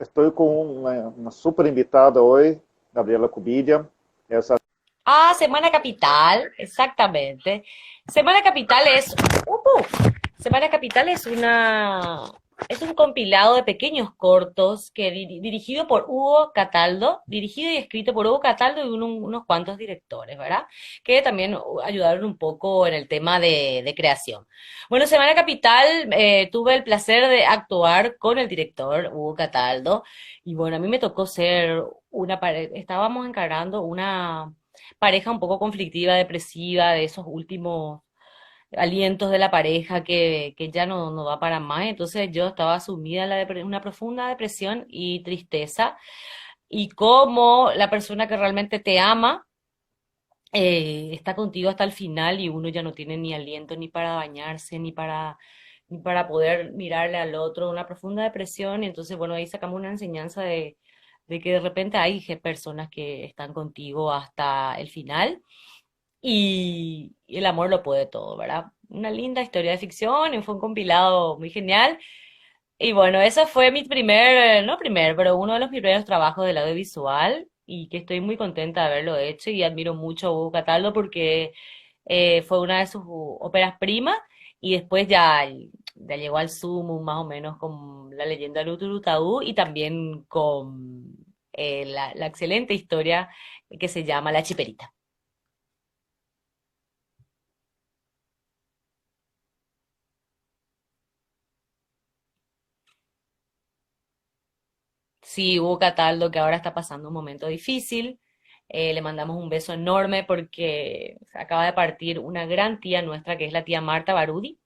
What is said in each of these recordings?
Estoy con una super invitada hoy, Gabriela Cubilla. Esa, Ah, Semana Capital, exactamente. Semana Capital es, Semana Capital es un compilado de pequeños cortos que dirigido por Hugo Cataldo, dirigido y escrito por Hugo Cataldo y unos cuantos directores, ¿verdad? Que también ayudaron un poco en el tema de creación. Bueno, Semana Capital, tuve el placer de actuar con el director Hugo Cataldo y bueno, a mí me tocó ser estábamos encarando una pareja un poco conflictiva, depresiva, de esos últimos alientos de la pareja que ya no va para más. Entonces yo estaba sumida en una profunda depresión y tristeza. Y como la persona que realmente te ama está contigo hasta el final y uno ya no tiene ni aliento ni para bañarse, ni para poder mirarle al otro, una profunda depresión. Y entonces, bueno, ahí sacamos una enseñanza de que de repente hay personas que están contigo hasta el final y el amor lo puede todo, ¿verdad? Una linda historia de ficción y fue un compilado muy genial. Y bueno, eso fue mi no primer, pero uno de los primeros trabajos del audiovisual y que estoy muy contenta de haberlo hecho y admiro mucho a Hugo Cataldo porque fue una de sus óperas primas y después ya llegó al sumo más o menos con La leyenda de Urutau y también con la excelente historia que se llama La Chiperita. Sí, Hugo Cataldo, que ahora está pasando un momento difícil. Le mandamos un beso enorme porque acaba de partir una gran tía nuestra, que es la tía Marta Barudi.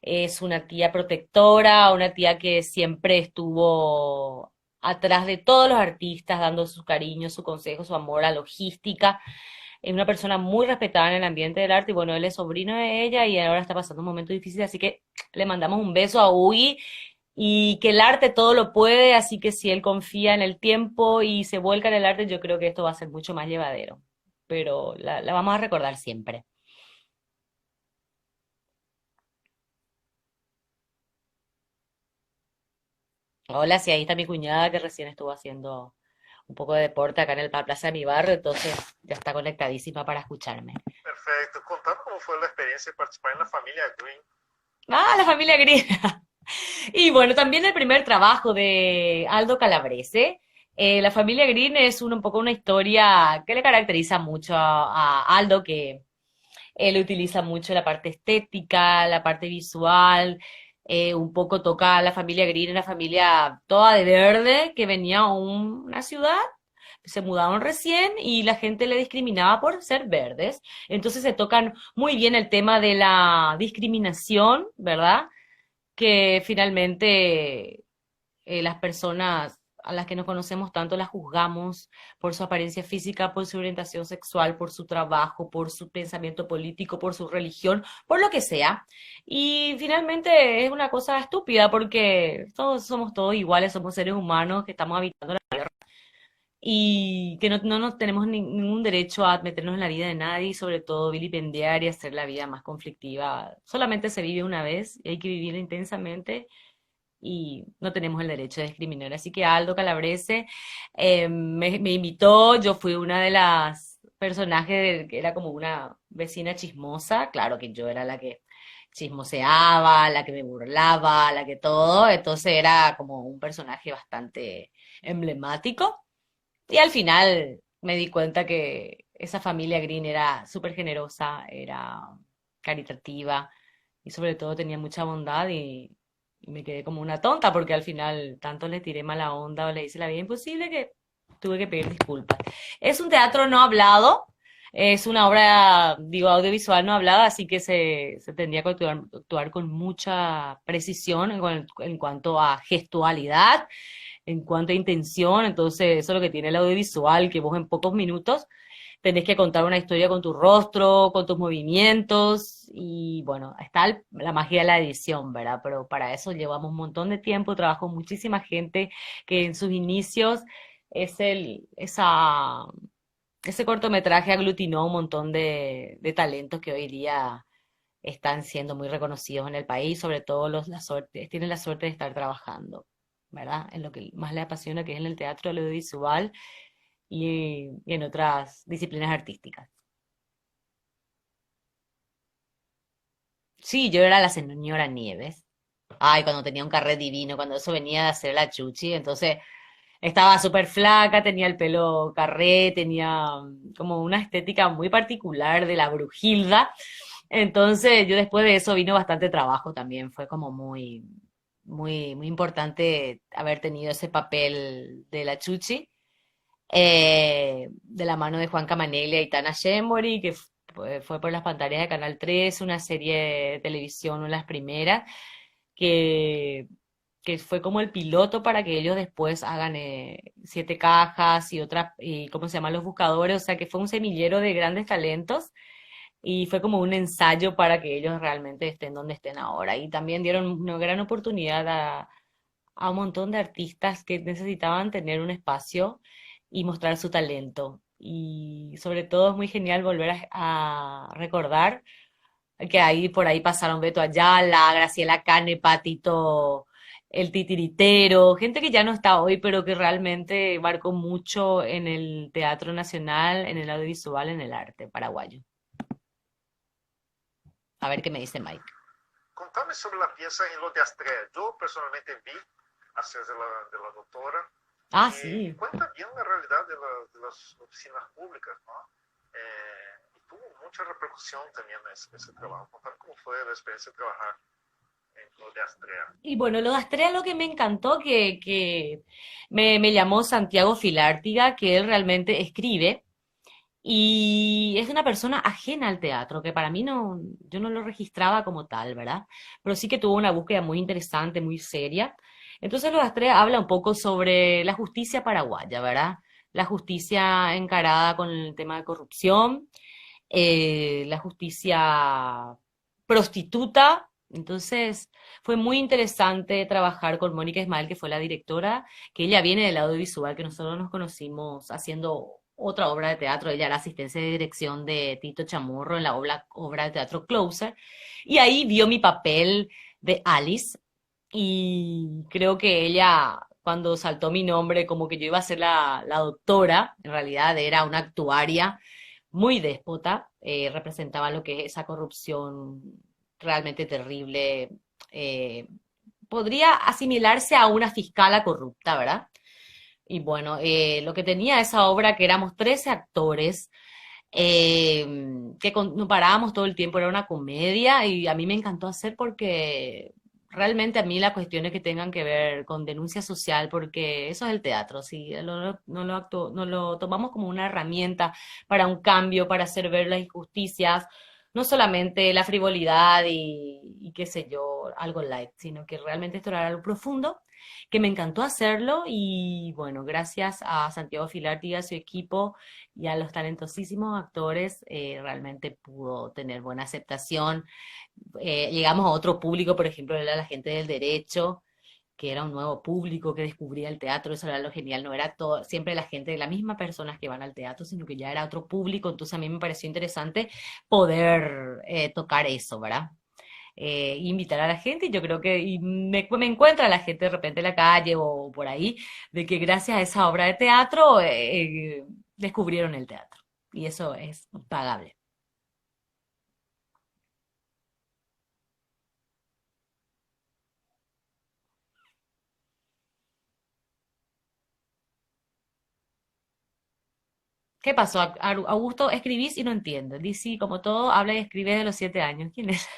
Es una tía protectora, una tía que siempre estuvo atrás de todos los artistas, dando su cariño, su consejo, su amor, la logística. Es una persona muy respetada en el ambiente del arte y bueno, él es sobrino de ella y ahora está pasando un momento difícil, así que le mandamos un beso a Ugi y que el arte todo lo puede, así que si él confía en el tiempo y se vuelca en el arte, yo creo que esto va a ser mucho más llevadero. Pero la vamos a recordar siempre. Hola, sí, ahí está mi cuñada que recién estuvo haciendo un poco de deporte acá en el Plaza de mi barrio, entonces ya está conectadísima para escucharme. perfecto. Contame cómo fue la experiencia de participar en la familia Green. Ah, la familia Gris. Y bueno, también el primer trabajo de Aldo Calabrese. La familia Green es un poco una historia que le caracteriza mucho a Aldo, que él utiliza mucho la parte estética, la parte visual, un poco toca a la familia Green, una familia toda de verde que venía a una ciudad, se mudaron recién y la gente le discriminaba por ser verdes. Entonces se tocan muy bien el tema de la discriminación, ¿verdad? Que finalmente las personas a las que no conocemos tanto las juzgamos por su apariencia física, por su orientación sexual, por su trabajo, por su pensamiento político, por su religión, por lo que sea. Y finalmente es una cosa estúpida porque todos somos todos iguales, somos seres humanos que estamos habitando y que no nos tenemos ningún derecho a meternos en la vida de nadie y sobre todo vilipendiar y hacer la vida más conflictiva. Solamente se vive una vez y hay que vivirla intensamente y no tenemos el derecho de discriminar. Así que Aldo Calabrese me invitó, yo fui una de las personajes que era como una vecina chismosa, claro que yo era la que chismoseaba, la que me burlaba, la que todo, entonces era como un personaje bastante emblemático. Y al final me di cuenta que esa familia Green era súper generosa, era caritativa y sobre todo tenía mucha bondad y me quedé como una tonta porque al final tanto le tiré mala onda o le hice la vida imposible que tuve que pedir disculpas. Es un teatro no hablado, es una obra, digo, audiovisual no hablada, así que se tendría que actuar con mucha precisión en cuanto a gestualidad en cuanto a intención, entonces eso es lo que tiene el audiovisual, que vos en pocos minutos tenés que contar una historia con tu rostro, con tus movimientos y bueno, está la magia de la edición, ¿verdad? Pero para eso llevamos un montón de tiempo, trabajó muchísima gente que en sus inicios es ese cortometraje aglutinó un montón de talentos que hoy día están siendo muy reconocidos en el país, sobre todo tienen la suerte de estar trabajando. ¿verdad? En lo que más le apasiona, que es en el teatro audiovisual y en otras disciplinas artísticas. Sí, yo era la señora Nieves. Ay, cuando tenía un carret divino, cuando eso venía de hacer la chuchi, entonces estaba súper flaca, tenía el pelo carré, tenía como una estética muy particular de la Brujilda. Entonces, yo después de eso vino bastante trabajo también. Fue como muy importante haber tenido ese papel de la Chuchi, de la mano de Juan Camaneglia y Tana Shemori, que fue por las pantallas de Canal 3, una serie de televisión, una de las primeras, que, que fue como el piloto para que ellos después hagan Siete Cajas y otras, y ¿cómo se llaman? Los Buscadores, o sea que fue un semillero de grandes talentos y fue como un ensayo para que ellos realmente estén donde estén ahora. Y también dieron una gran oportunidad a un montón de artistas que necesitaban tener un espacio y mostrar su talento. Y sobre todo es muy genial volver a recordar que ahí por ahí pasaron Beto Ayala, Graciela Cane, Patito, el Titiritero, gente que ya no está hoy, pero que realmente marcó mucho en el teatro nacional, en el audiovisual, en el arte paraguayo. A ver qué me dice Mike. Contame sobre la pieza en lo de Astrea. Yo personalmente vi hacer de la doctora Ah, y sí. cuenta bien la realidad de las oficinas públicas, ¿no? Y tuvo mucha repercusión también ese trabajo. Contame cómo fue la experiencia de trabajar en lo de Astrea. Y bueno, lo de Astrea lo que me encantó que me llamó Santiago Filártiga, que él realmente escribe y es una persona ajena al teatro, que para mí no, yo no lo registraba como tal, ¿verdad? Pero sí que tuvo una búsqueda muy interesante, muy seria. Entonces lo de Astrea habla un poco sobre la justicia paraguaya, ¿verdad? La justicia encarada con el tema de corrupción, la justicia prostituta. Entonces, fue muy interesante trabajar con Mónica Ismael, que fue la directora, que ella viene del audiovisual, que nosotros nos conocimos haciendo otra obra de teatro. Ella era asistencia de dirección de Tito Chamorro en la obra de teatro Closer. Y ahí vio mi papel de Alice. Y creo que ella, cuando saltó mi nombre, como que yo iba a ser la doctora, en realidad era una actuaria muy déspota, representaba lo que es esa corrupción realmente terrible. eh, Podría asimilarse a una fiscala corrupta, ¿verdad? Y bueno, lo que tenía esa obra, que éramos 13 actores, no parábamos todo el tiempo, era una comedia y a mí me encantó hacer porque realmente a mí las cuestiones que tengan que ver con denuncia social, porque eso es el teatro, sí, no lo tomamos como una herramienta para un cambio, para hacer ver las injusticias, no solamente la frivolidad y qué sé yo, algo light, sino que realmente esto era algo profundo, que me encantó hacerlo y bueno, gracias a Santiago Filarte y a su equipo y a los talentosísimos actores, realmente pudo tener buena aceptación. Llegamos a otro público, por ejemplo, era la gente del derecho, que era un nuevo público que descubría el teatro, eso era lo genial, no era todo, siempre la gente, las mismas personas que van al teatro, sino que ya era otro público, entonces a mí me pareció interesante poder tocar eso, ¿verdad? Invitar a la gente y yo creo que me encuentra la gente de repente en la calle o por ahí, de que gracias a esa obra de teatro descubrieron el teatro y eso es pagable. ¿Qué pasó? Augusto, escribís y no entiendo. Dice, como todo, habla y escribe de los 7 años. ¿Quién es?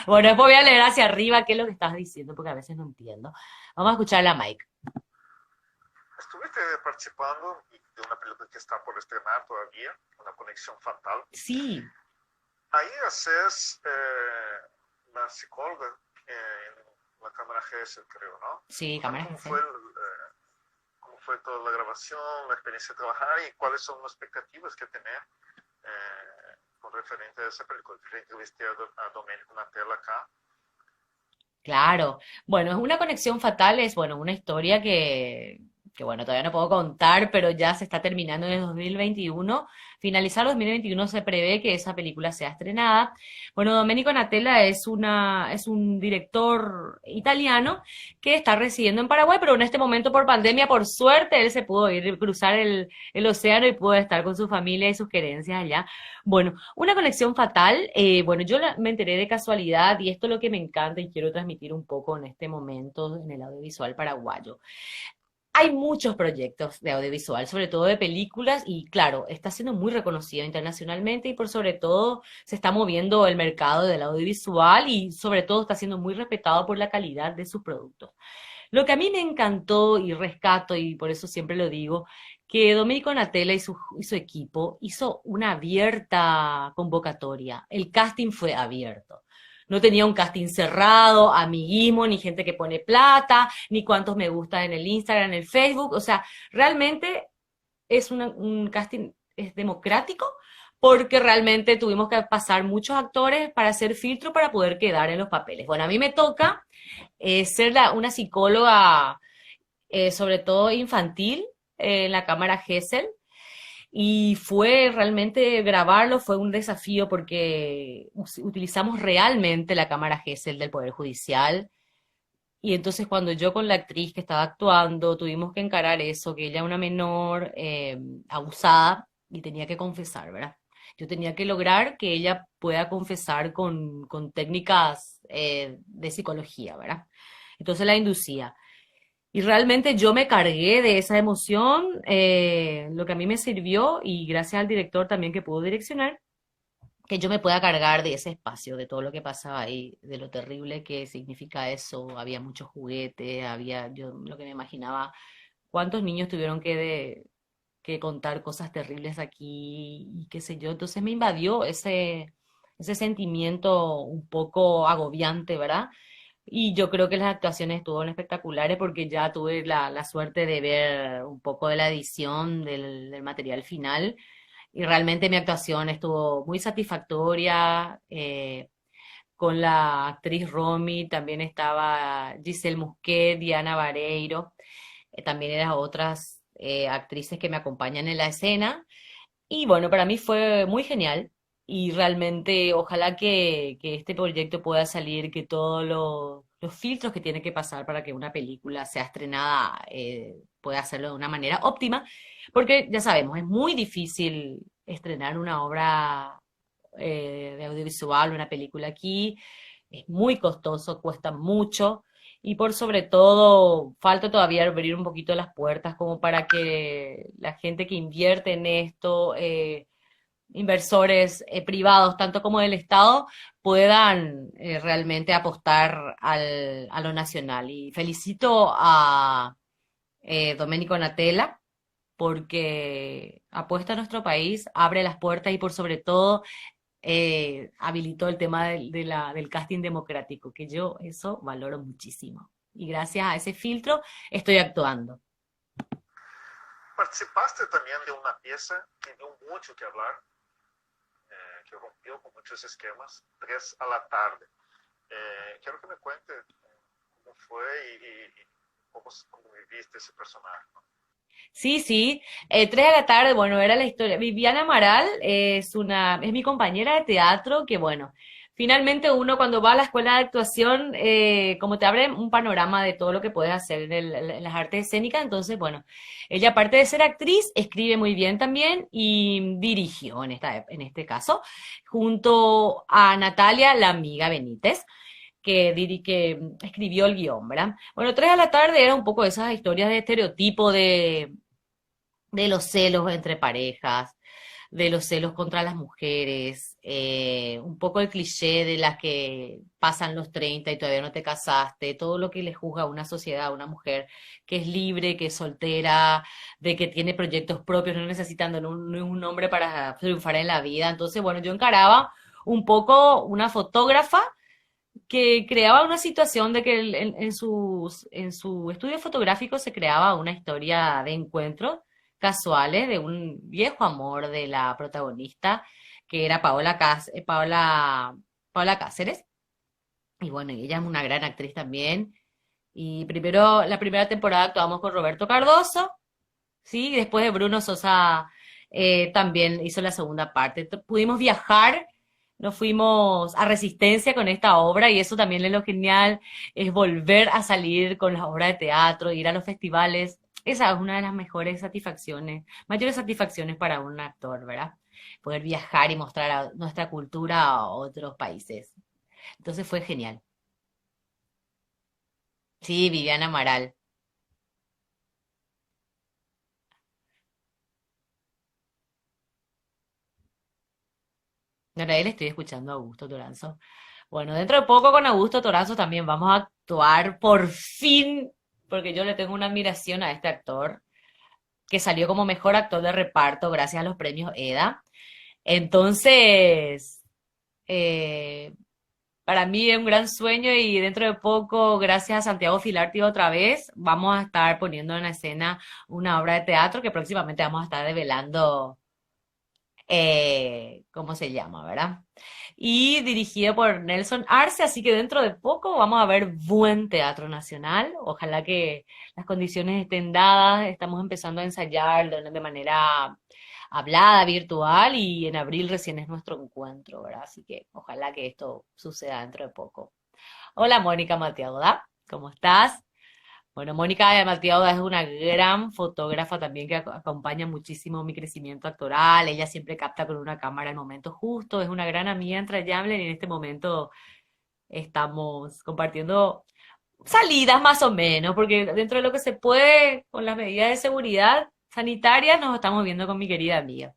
Bueno, después voy a leer hacia arriba qué es lo que estás diciendo, porque a veces no entiendo. Vamos a escucharle a Mike. Estuviste participando de una película que está por estrenar todavía, Una conexión fatal. Sí, Ahí haces una psicóloga en la cámara GS, creo, ¿no? sí, Contame cámara cómo fue toda la grabación, la experiencia de trabajar y cuáles son las expectativas que tenés con referente a esa película. Que entrevisté a Domenico Natella acá. claro. Bueno, es una conexión fatal, es bueno, una historia que bueno, todavía no puedo contar, pero ya se está terminando en el 2021. Finalizar 2021 se prevé que esa película sea estrenada. Bueno, Domenico Natella es un director italiano que está residiendo en Paraguay, pero en este momento por pandemia, por suerte, él se pudo ir, cruzar el océano y pudo estar con su familia y sus querencias allá. Bueno, una conexión fatal. Bueno, me enteré de casualidad y esto es lo que me encanta y quiero transmitir un poco en este momento en el audiovisual paraguayo. Hay muchos proyectos de audiovisual, sobre todo de películas, y claro, está siendo muy reconocido internacionalmente y por sobre todo se está moviendo el mercado del audiovisual y sobre todo está siendo muy respetado por la calidad de sus productos. Lo que a mí me encantó y rescato, y por eso siempre lo digo, que Domenico Natella y su equipo hizo una abierta convocatoria. El casting fue abierto. No tenía un casting cerrado, amiguismo, ni gente que pone plata, ni cuántos me gusta en el Instagram, en el Facebook. O sea, realmente un casting es democrático porque realmente tuvimos que pasar muchos actores para hacer filtro para poder quedar en los papeles. Bueno, a mí me toca ser una psicóloga, sobre todo infantil, en la Cámara Gesell. Y fue realmente grabarlo, fue un desafío porque utilizamos realmente la Cámara Gesell del Poder Judicial. Y entonces cuando yo con la actriz que estaba actuando tuvimos que encarar eso, que ella era una menor abusada y tenía que confesar, ¿verdad? Yo tenía que lograr que ella pueda confesar con técnicas de psicología, ¿verdad? Entonces la inducía. Y realmente yo me cargué de esa emoción, lo que a mí me sirvió, y gracias al director también que pudo direccionar, que yo me pueda cargar de ese espacio, de todo lo que pasaba ahí, de lo terrible que significa eso. Había muchos juguetes, yo lo que me imaginaba, cuántos niños tuvieron que contar cosas terribles aquí y qué sé yo. Entonces me invadió ese sentimiento un poco agobiante, ¿verdad? Y yo creo que las actuaciones estuvieron espectaculares porque ya tuve la suerte de ver un poco de la edición del material final y realmente mi actuación estuvo muy satisfactoria. Con la actriz Romy también estaba Giselle Musquet, Diana Vareiro, también eran otras actrices que me acompañan en la escena. Y bueno, para mí fue muy genial y realmente ojalá que este proyecto pueda salir, que todos los filtros que tiene que pasar para que una película sea estrenada pueda hacerlo de una manera óptima, porque ya sabemos, es muy difícil estrenar una obra de audiovisual, una película aquí, es muy costoso, cuesta mucho. Y por sobre todo, falta todavía abrir un poquito las puertas como para que la gente que invierte en esto, inversores privados, tanto como del Estado, puedan realmente apostar a lo nacional. Y felicito a Domenico Natella porque apuesta a nuestro país, abre las puertas y por sobre todo habilitó el tema del casting democrático, que yo eso valoro muchísimo. Y gracias a ese filtro estoy actuando. Participaste también de una pieza que dio mucho que hablar, que rompió con muchos esquemas, 3 a la tarde. Quiero que me cuente cómo fue y cómo viviste ese personaje, ¿no? Sí, sí, 3 a la tarde, bueno, era la historia. Viviana Amaral es mi compañera de teatro, que bueno, finalmente uno cuando va a la escuela de actuación, como te abre un panorama de todo lo que puedes hacer en las artes escénicas, entonces, bueno, ella aparte de ser actriz, escribe muy bien también y dirigió en este caso, junto a Natalia, la amiga Benítez que escribió el guión, ¿verdad? Bueno, 3 a la tarde era un poco esas historias de estereotipo de los celos entre parejas, de los celos contra las mujeres, un poco el cliché de las que pasan los 30 y todavía no te casaste, todo lo que le juzga a una sociedad, a una mujer que es libre, que es soltera, de que tiene proyectos propios, no necesitando un hombre para triunfar en la vida. Entonces, bueno, yo encaraba un poco una fotógrafa que creaba una situación de que en su estudio fotográfico se creaba una historia de encuentros casuales de un viejo amor de la protagonista, que era Paola Cáceres. Y bueno, y ella es una gran actriz también. Y primero, la primera temporada actuamos con Roberto Cardoso, ¿sí? Y después de Bruno Sosa también hizo la segunda parte. Pudimos viajar, nos fuimos a Resistencia con esta obra y eso también es lo genial, es volver a salir con las obras de teatro, ir a los festivales. Esa es una de las mejores satisfacciones, mayores satisfacciones para un actor, ¿verdad? Poder viajar y mostrar nuestra cultura a otros países. Entonces fue genial. Sí, Viviana Amaral. En realidad le estoy escuchando a Augusto Toranzo. Bueno, dentro de poco con Augusto Toranzo también vamos a actuar por fin, porque yo le tengo una admiración a este actor, que salió como mejor actor de reparto gracias a los premios EDA. Entonces, eh, para mí es un gran sueño y dentro de poco, gracias a Santiago Filarti otra vez, vamos a estar poniendo en la escena una obra de teatro que próximamente vamos a estar develando ¿cómo se llama, verdad? Y dirigido por Nelson Arce, así que dentro de poco vamos a ver buen teatro nacional. Ojalá que las condiciones estén dadas. Estamos empezando a ensayar de manera hablada, virtual, y en abril recién es nuestro encuentro, ¿verdad? Así que ojalá que esto suceda dentro de poco. Hola, Mónica Mateauda, ¿cómo estás? Bueno, Mónica de Matiauda es una gran fotógrafa también que acompaña muchísimo mi crecimiento actoral. Ella siempre capta con una cámara el momento justo. Es una gran amiga entrañable y en este momento estamos compartiendo salidas más o menos, porque dentro de lo que se puede, con las medidas de seguridad sanitarias, nos estamos viendo con mi querida amiga.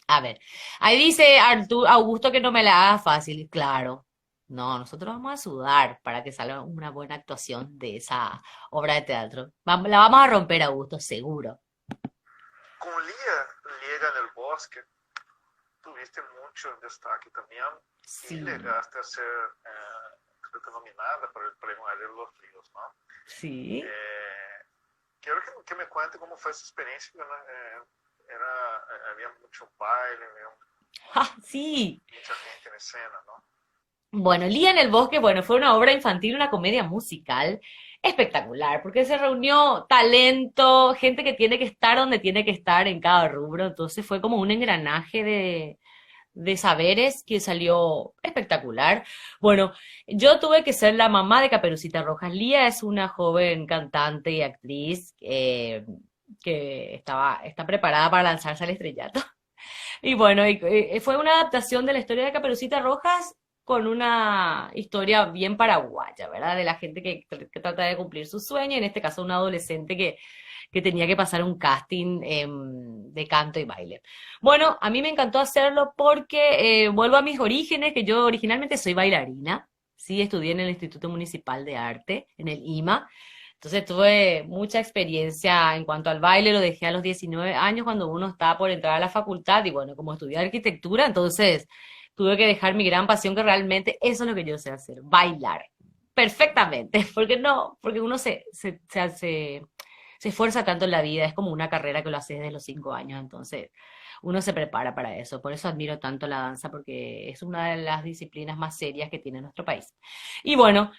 A ver, ahí dice Augusto que no me la haga fácil. Claro, no, nosotros vamos a sudar para que salga una buena actuación de esa obra de teatro. La vamos a romper, Augusto, seguro. Con Lía, Liega en el Bosque, tuviste mucho en destaque también y Sí, llegaste a ser, creo que nominada para el premio Aire de los Ríos, ¿no? sí. Eh, quiero que me cuente cómo fue esa experiencia. ¿No? Había mucho baile, había ¡Ja! Sí. mucha gente en escena, ¿no? Bueno, Lía en el Bosque, bueno, fue una obra infantil, una comedia musical espectacular, porque se reunió talento, gente que tiene que estar donde tiene que estar en cada rubro, entonces fue como un engranaje de saberes que salió espectacular. Bueno, yo tuve que ser la mamá de Caperucita Rojas. Lía es una joven cantante y actriz que está preparada para lanzarse al estrellato. Y bueno, fue una adaptación de la historia de Caperucita Rojas con una historia bien paraguaya, ¿verdad? De la gente que trata de cumplir su sueño, en este caso un adolescente que tenía que pasar un casting de canto y baile. Bueno, a mí me encantó hacerlo porque vuelvo a mis orígenes, que yo originalmente soy bailarina, sí, estudié en el Instituto Municipal de Arte, en el IMA. Entonces tuve mucha experiencia en cuanto al baile, lo dejé a los 19 años cuando uno estaba por entrar a la facultad y bueno, como estudié arquitectura, entonces tuve que dejar mi gran pasión que realmente eso es lo que yo sé hacer, bailar. Perfectamente, porque no, porque uno se esfuerza tanto en la vida, es como una carrera que lo hace desde los 5 años, entonces uno se prepara para eso. Por eso admiro tanto la danza, porque es una de las disciplinas más serias que tiene nuestro país. Y bueno,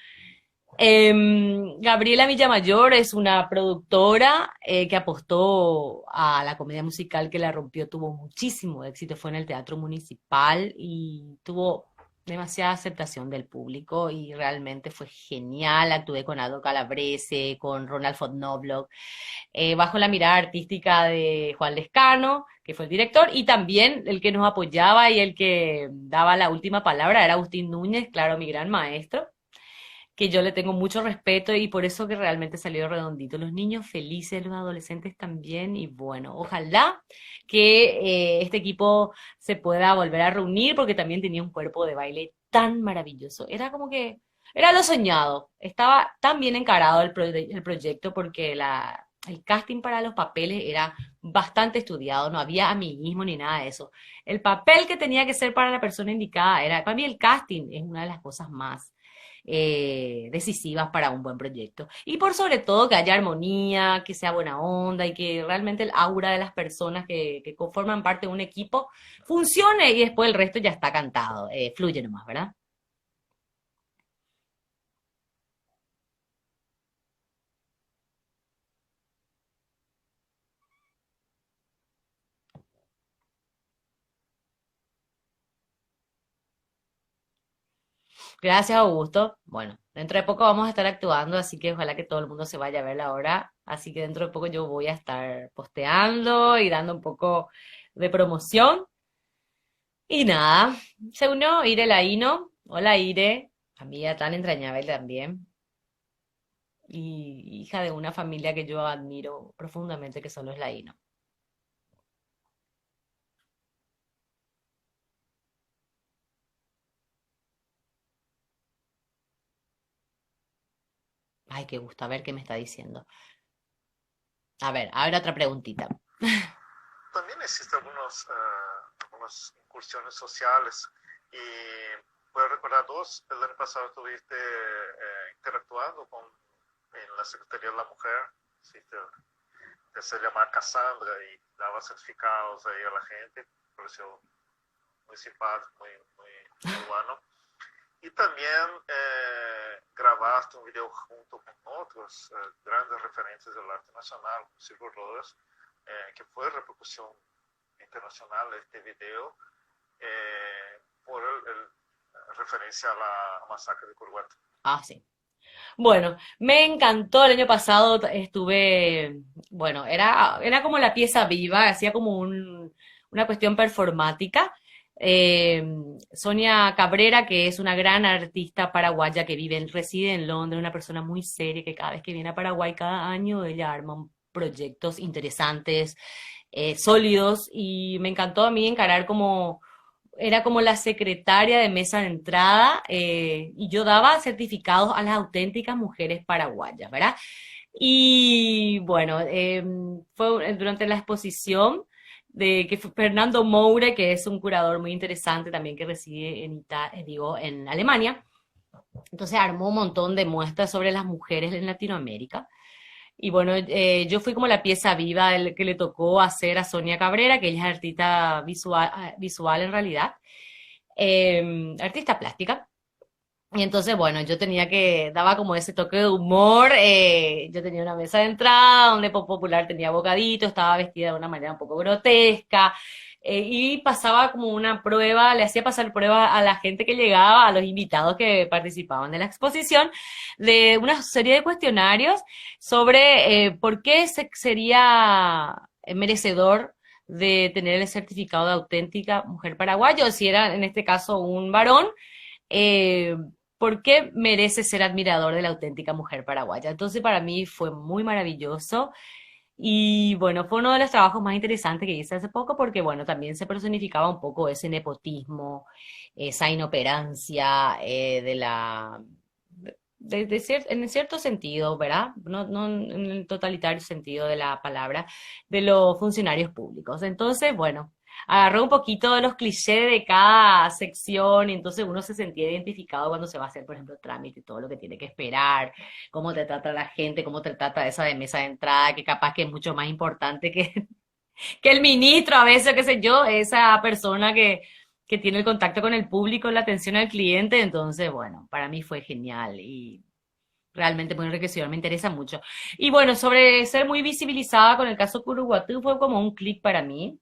Gabriela Villamayor es una productora que apostó a la comedia musical que la rompió, tuvo muchísimo éxito, fue en el Teatro Municipal y tuvo demasiada aceptación del público y realmente fue genial. Actué con Aldo Calabrese, con Ronald Knobloch, bajo la mirada artística de Juan Lescano, que fue el director, y también el que nos apoyaba y el que daba la última palabra era Agustín Núñez, claro, mi gran maestro que yo le tengo mucho respeto y por eso que realmente salió redondito. Los niños felices, los adolescentes también y bueno, ojalá que este equipo se pueda volver a reunir porque también tenía un cuerpo de baile tan maravilloso. Era como que, era lo soñado. Estaba tan bien encarado el proyecto porque el casting para los papeles era bastante estudiado, no había amiguismo ni nada de eso. El papel que tenía que ser para la persona indicada era, para mí el casting es una de las cosas más decisivas para un buen proyecto. Y por sobre todo que haya armonía, que sea buena onda y que realmente el aura de las personas que conforman parte de un equipo funcione y después el resto ya está cantado, fluye nomás, ¿verdad? Gracias, Augusto. Bueno, dentro de poco vamos a estar actuando, así que ojalá que todo el mundo se vaya a ver la hora. Así que dentro de poco yo voy a estar posteando y dando un poco de promoción. Y nada, se unió Ire Laíno. Hola, Ire, amiga tan entrañable también. Y hija de una familia que yo admiro profundamente, que son los Laíno. Ay, qué gusto, a ver qué me está diciendo. A ver, ahora otra preguntita. También existen algunas incursiones sociales y puedo recordar dos. El año pasado estuviste interactuando en la Secretaría de la Mujer, ¿sí? Te hacía llamar Cassandra y daba certificados ahí a la gente. Me pareció muy simpático, muy bueno. Y también grabaste un video junto con otros grandes referentes del arte nacional, como Silvio Rodas, que fue repercusión internacional este video por referencia a la masacre de Curuguato. Ah, sí. Bueno, me encantó el año pasado, estuve, bueno, era como la pieza viva, hacía como una cuestión performática. Eh, Sonia Cabrera, que es una gran artista paraguaya que reside en Londres, una persona muy seria que cada vez que viene a Paraguay, cada año ella arma proyectos interesantes, sólidos, y me encantó a mí encarar como era como la secretaria de mesa de entrada, y yo daba certificados a las auténticas mujeres paraguayas, ¿verdad? Y bueno, fue durante la exposición de que fue Fernando Moure, que es un curador muy interesante también que reside en Alemania. Entonces armó un montón de muestras sobre las mujeres en Latinoamérica. Y bueno, yo fui como la pieza viva que le tocó hacer a Sonia Cabrera, que ella es artista visual en realidad, artista plástica. Y entonces, bueno, daba como ese toque de humor. Yo tenía una mesa de entrada donde Pop Popular tenía bocadito, estaba vestida de una manera un poco grotesca. Y pasaba como una prueba, le hacía pasar prueba a la gente que llegaba, a los invitados que participaban de la exposición, de una serie de cuestionarios sobre por qué sería merecedor de tener el certificado de auténtica mujer paraguaya, o si era en este caso un varón, eh, ¿por qué merece ser admirador de la auténtica mujer paraguaya? Entonces para mí fue muy maravilloso y bueno, fue uno de los trabajos más interesantes que hice hace poco porque bueno, también se personificaba un poco ese nepotismo, esa inoperancia en cierto sentido, ¿verdad? No en el totalitario sentido de la palabra, de los funcionarios públicos. Entonces, bueno, agarró un poquito de los clichés de cada sección y entonces uno se sentía identificado cuando se va a hacer, por ejemplo, trámite y todo lo que tiene que esperar, cómo te trata la gente, cómo te trata esa de mesa de entrada, que capaz que es mucho más importante que el ministro, a veces, qué sé yo, esa persona que tiene el contacto con el público, la atención al cliente. Entonces, bueno, para mí fue genial y realmente muy enriquecedor, me interesa mucho. Y bueno, sobre ser muy visibilizada con el caso Curuguatú fue como un clic para mí.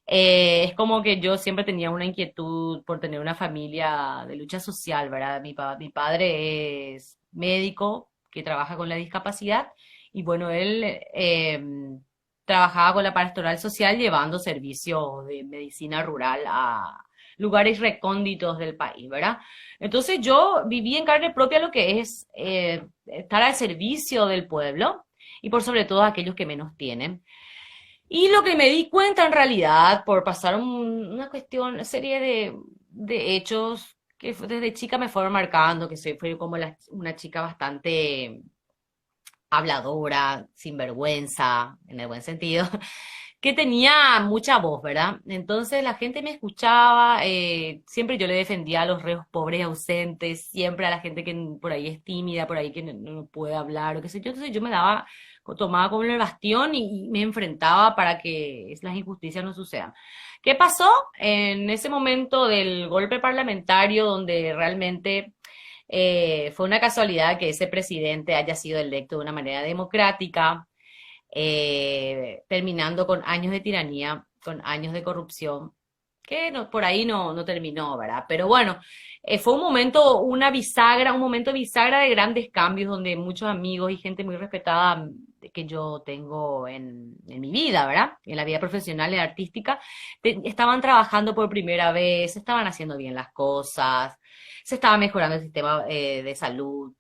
Es como que yo siempre tenía una inquietud por tener una familia de lucha social, ¿verdad? Mi padre es médico que trabaja con la discapacidad y bueno, él trabajaba con la pastoral social llevando servicios de medicina rural a lugares recónditos del país, ¿verdad? Entonces yo viví en carne propia lo que es estar al servicio del pueblo y por sobre todo aquellos que menos tienen. Y lo que me di cuenta en realidad, por pasar una serie de hechos que desde chica me fueron marcando, fui como una chica bastante habladora, sin vergüenza, en el buen sentido, que tenía mucha voz, ¿verdad? Entonces la gente me escuchaba, siempre yo le defendía a los reos pobres y ausentes, siempre a la gente que por ahí es tímida, por ahí que no puede hablar o qué sé yo. Entonces yo tomaba como el bastión y me enfrentaba para que las injusticias no sucedan. ¿Qué pasó? En ese momento del golpe parlamentario donde realmente fue una casualidad que ese presidente haya sido electo de una manera democrática, terminando con años de tiranía, con años de corrupción. que no, por ahí no terminó, ¿verdad? Pero bueno, fue un momento, una bisagra, un momento bisagra de grandes cambios donde muchos amigos y gente muy respetada que yo tengo en mi vida, ¿verdad? En la vida profesional y artística, estaban trabajando por primera vez, estaban haciendo bien las cosas, se estaba mejorando el sistema de salud,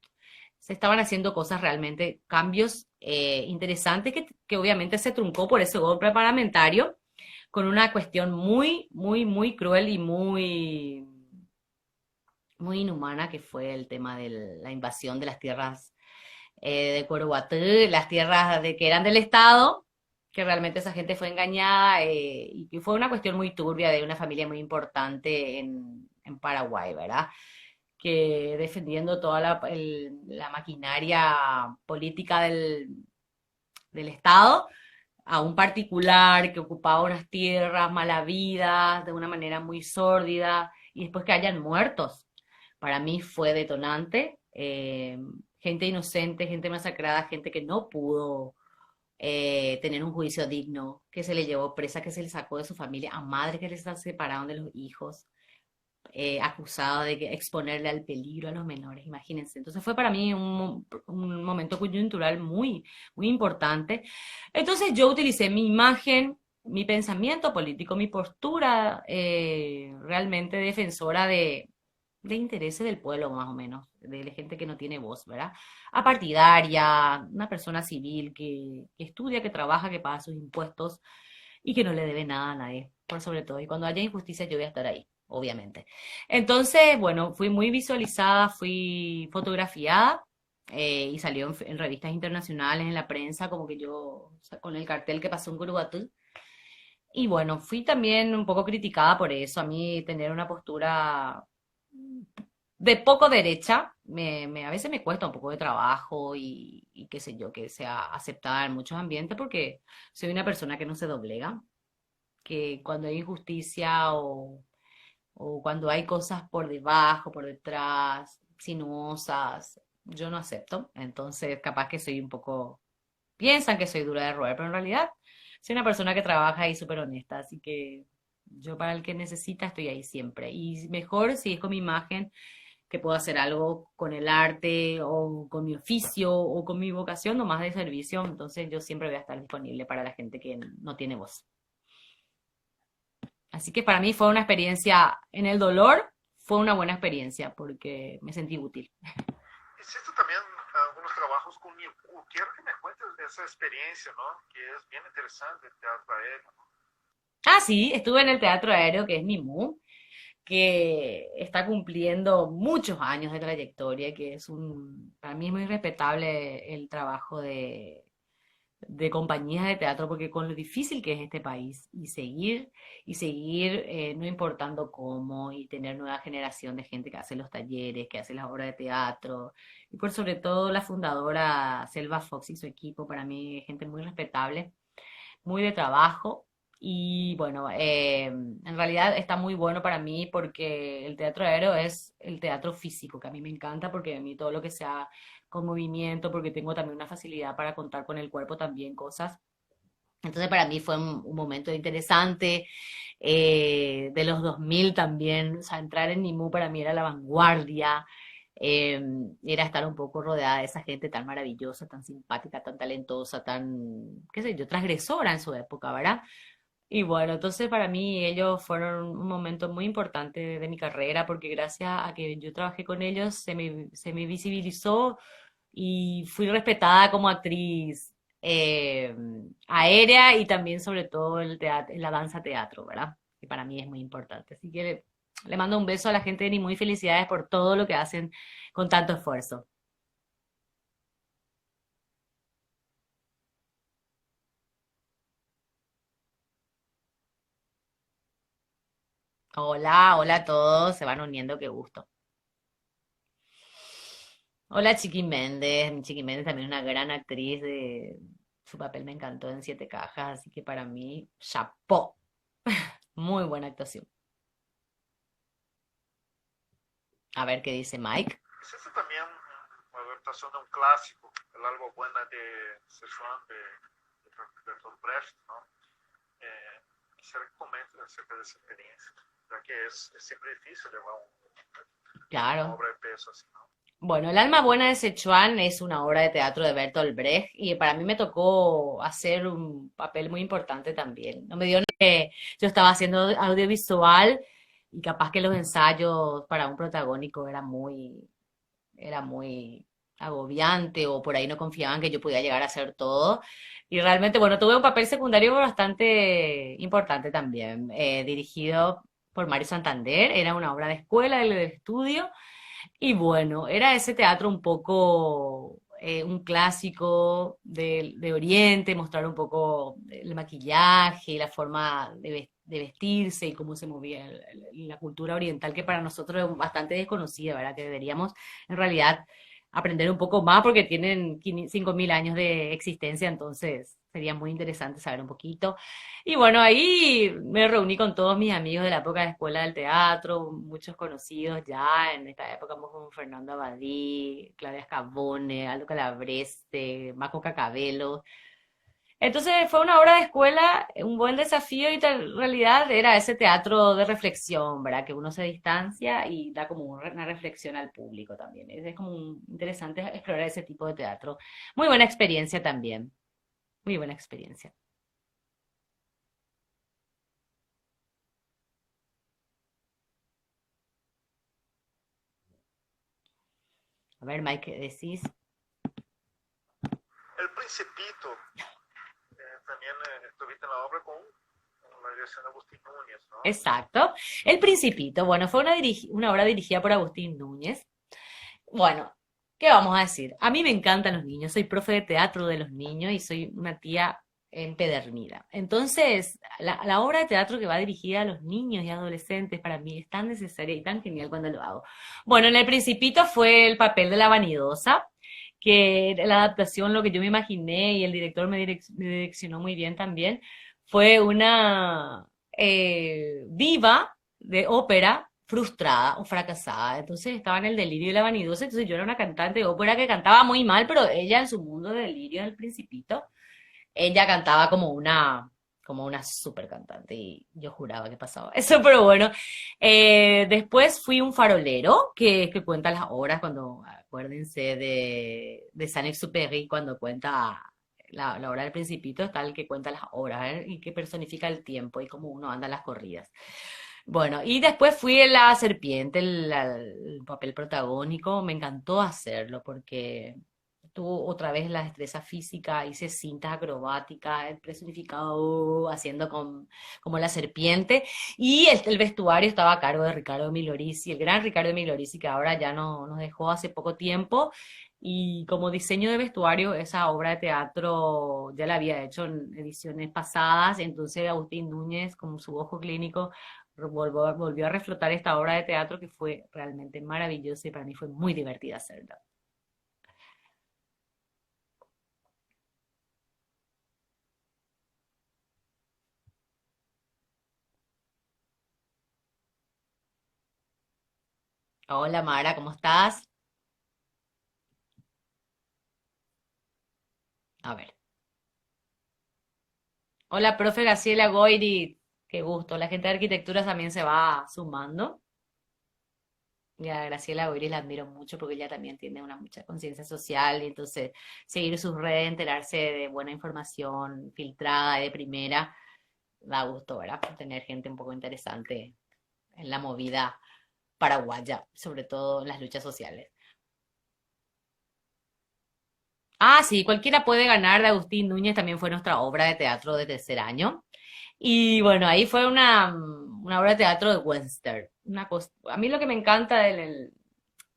se estaban haciendo cosas realmente, cambios interesantes que obviamente se truncó por ese golpe parlamentario con una cuestión muy cruel y muy inhumana que fue el tema de la invasión de las tierras de Coroguatú, las tierras que eran del Estado, que realmente esa gente fue engañada y que fue una cuestión muy turbia de una familia muy importante en Paraguay, ¿verdad? Que defendiendo toda la maquinaria política del Estado a un particular que ocupaba unas tierras malavidas de una manera muy sórdida y después que hayan muertos. Para mí fue detonante. Gente inocente, gente masacrada, gente que no pudo tener un juicio digno, que se le llevó presa, que se le sacó de su familia, a madres que les separaron de los hijos, acusado de exponerle al peligro a los menores, imagínense. Entonces fue para mí un momento coyuntural muy importante. Entonces yo utilicé mi imagen, mi pensamiento político, mi postura realmente defensora de intereses del pueblo, más o menos, de la gente que no tiene voz, ¿verdad? Apartidaria, una persona civil que estudia, que trabaja, que paga sus impuestos y que no le debe nada a nadie, por sobre todo. Y cuando haya injusticia yo voy a estar ahí, obviamente. Entonces, bueno, fui muy visualizada, fui fotografiada y salió en revistas internacionales, en la prensa, como que yo, o sea, con el cartel que pasó en Curubatú. Y bueno, fui también un poco criticada por eso. A mí tener una postura de poco derecha, a veces me cuesta un poco de trabajo y qué sé yo, que sea aceptada en muchos ambientes porque soy una persona que no se doblega, que cuando hay injusticia o cuando hay cosas por debajo, por detrás, sinuosas, yo no acepto. Entonces, capaz que soy un poco, piensan que soy dura de roer, pero en realidad soy una persona que trabaja y súper honesta, así que yo para el que necesita estoy ahí siempre. Y mejor si es con mi imagen, que puedo hacer algo con el arte o con mi oficio o con mi vocación o más de servicio, entonces yo siempre voy a estar disponible para la gente que no tiene voz. Así que para mí fue una experiencia en el dolor, fue una buena experiencia porque me sentí útil. Hiciste también algunos trabajos con Miku. Quiero que me cuentes de esa experiencia, ¿no? Que es bien interesante, el teatro aéreo, ¿no? Ah, sí, estuve en el Teatro Aéreo, que es MIMU, que está cumpliendo muchos años de trayectoria, que es para mí es muy respetable el trabajo de compañías de teatro, porque con lo difícil que es este país y seguir no importando cómo, y tener nueva generación de gente que hace los talleres, que hace las obras de teatro, y por sobre todo la fundadora Selva Fox y su equipo, para mí gente muy respetable, muy de trabajo. Y bueno, en realidad está muy bueno para mí porque el teatro aéreo es el teatro físico, que a mí me encanta porque a mí todo lo que sea con movimiento, porque tengo también una facilidad para contar con el cuerpo también cosas. Entonces para mí fue un momento interesante, de los 2000 también, o sea, entrar en Nimú para mí era la vanguardia, eh, era estar un poco rodeada de esa gente tan maravillosa, tan simpática, tan talentosa, tan, qué sé yo, transgresora en su época, ¿verdad? Y bueno, entonces para mí ellos fueron un momento muy importante de mi carrera porque gracias a que yo trabajé con ellos se me visibilizó y fui respetada como actriz aérea y también sobre todo en la danza teatro, ¿verdad? Que para mí es muy importante. Así que le mando un beso a la gente de Ni muy felicidades por todo lo que hacen con tanto esfuerzo. Hola, hola a todos, se van uniendo, qué gusto. Hola Chiqui Méndez, Chiqui Méndez también una gran actriz su papel me encantó en Siete Cajas, así que para mí, chapó, muy buena actuación. A ver qué dice Mike. Hiciste también una adaptación de un clásico, El algo buena de Szechuan, de Bertolt Brecht, ¿no? Eh, quisiera que comentes acerca de esa experiencia, ya que es siempre difícil llevar una Claro. obra de peso así, ¿no? Bueno, El alma buena de Sichuan es una obra de teatro de Bertolt Brecht y para mí me tocó hacer un papel muy importante también. No me dio que yo estaba haciendo audiovisual y capaz que los ensayos para un protagónico era muy agobiante o por ahí no confiaban que yo podía llegar a hacer todo. Y realmente, bueno, tuve un papel secundario bastante importante también, dirigido por Mario Santander. Era una obra de escuela, de estudio. Y bueno, era ese teatro un poco un clásico de Oriente, mostrar un poco el maquillaje y la forma de vestirse y cómo se movía la cultura oriental, que para nosotros es bastante desconocida, ¿verdad? Que deberíamos en realidad aprender un poco más porque tienen 5.000 años de existencia, entonces sería muy interesante saber un poquito. Y bueno, ahí me reuní con todos mis amigos de la época de escuela del teatro, muchos conocidos ya en esta época, como Fernando Abadí, Claudia Scavone, Aldo Calabrese, Maco Cacabelo. Entonces fue una obra de escuela, un buen desafío y en realidad era ese teatro de reflexión, ¿verdad? Que uno se distancia y da como una reflexión al público también. Es como interesante explorar ese tipo de teatro. Muy buena experiencia también, muy buena experiencia. A ver, Mike, ¿qué decís? El Principito, también estuviste en la obra con la dirección de Agustín Núñez, ¿no? Exacto. El Principito, bueno, fue una obra dirigida por Agustín Núñez. Bueno, ¿qué vamos a decir? A mí me encantan los niños, soy profe de teatro de los niños y soy una tía empedernida. Entonces, la obra de teatro que va dirigida a los niños y adolescentes para mí es tan necesaria y tan genial cuando lo hago. Bueno, en El Principito fue el papel de la vanidosa, que la adaptación, lo que yo me imaginé y el director me direccionó muy bien también, fue una diva de ópera frustrada o fracasada. Entonces estaba en el delirio y la vanidosa. Entonces yo era una cantante de ópera que cantaba muy mal, pero ella en su mundo de delirio del Principito, ella cantaba como una super cantante y yo juraba que pasaba eso, pero bueno. Después fui un farolero que cuenta las horas cuando, acuérdense de Saint-Exupéry, cuando cuenta la hora del Principito, está el que cuenta las horas, ¿eh? Y que personifica el tiempo y cómo uno anda en las corridas. Bueno, y después fui en La Serpiente, el papel protagónico. Me encantó hacerlo porque tuvo otra vez la destreza física, hice cintas acrobáticas, el personificado haciendo como la serpiente. Y el vestuario estaba a cargo de Ricardo Milorisi, el gran Ricardo Milorisi, que ahora ya no, nos dejó hace poco tiempo. Y como diseño de vestuario, esa obra de teatro ya la había hecho en ediciones pasadas, entonces Agustín Núñez, con su ojo clínico, volvió a reflotar esta obra de teatro que fue realmente maravillosa y para mí fue muy divertida hacerla. Hola Mara, ¿cómo estás? A ver. Hola, profe Graciela Goiri, qué gusto. La gente de arquitectura también se va sumando. Y a Graciela Goiri la admiro mucho porque ella también tiene una mucha conciencia social y entonces seguir sus redes, enterarse de buena información filtrada y de primera, da gusto, ¿verdad? Tener gente un poco interesante en la movida paraguaya, sobre todo en las luchas sociales. Ah, sí, cualquiera puede ganar de Agustín Núñez, también fue nuestra obra de teatro de tercer año. Y bueno, ahí fue una obra de teatro de Webster. A mí lo que me encanta en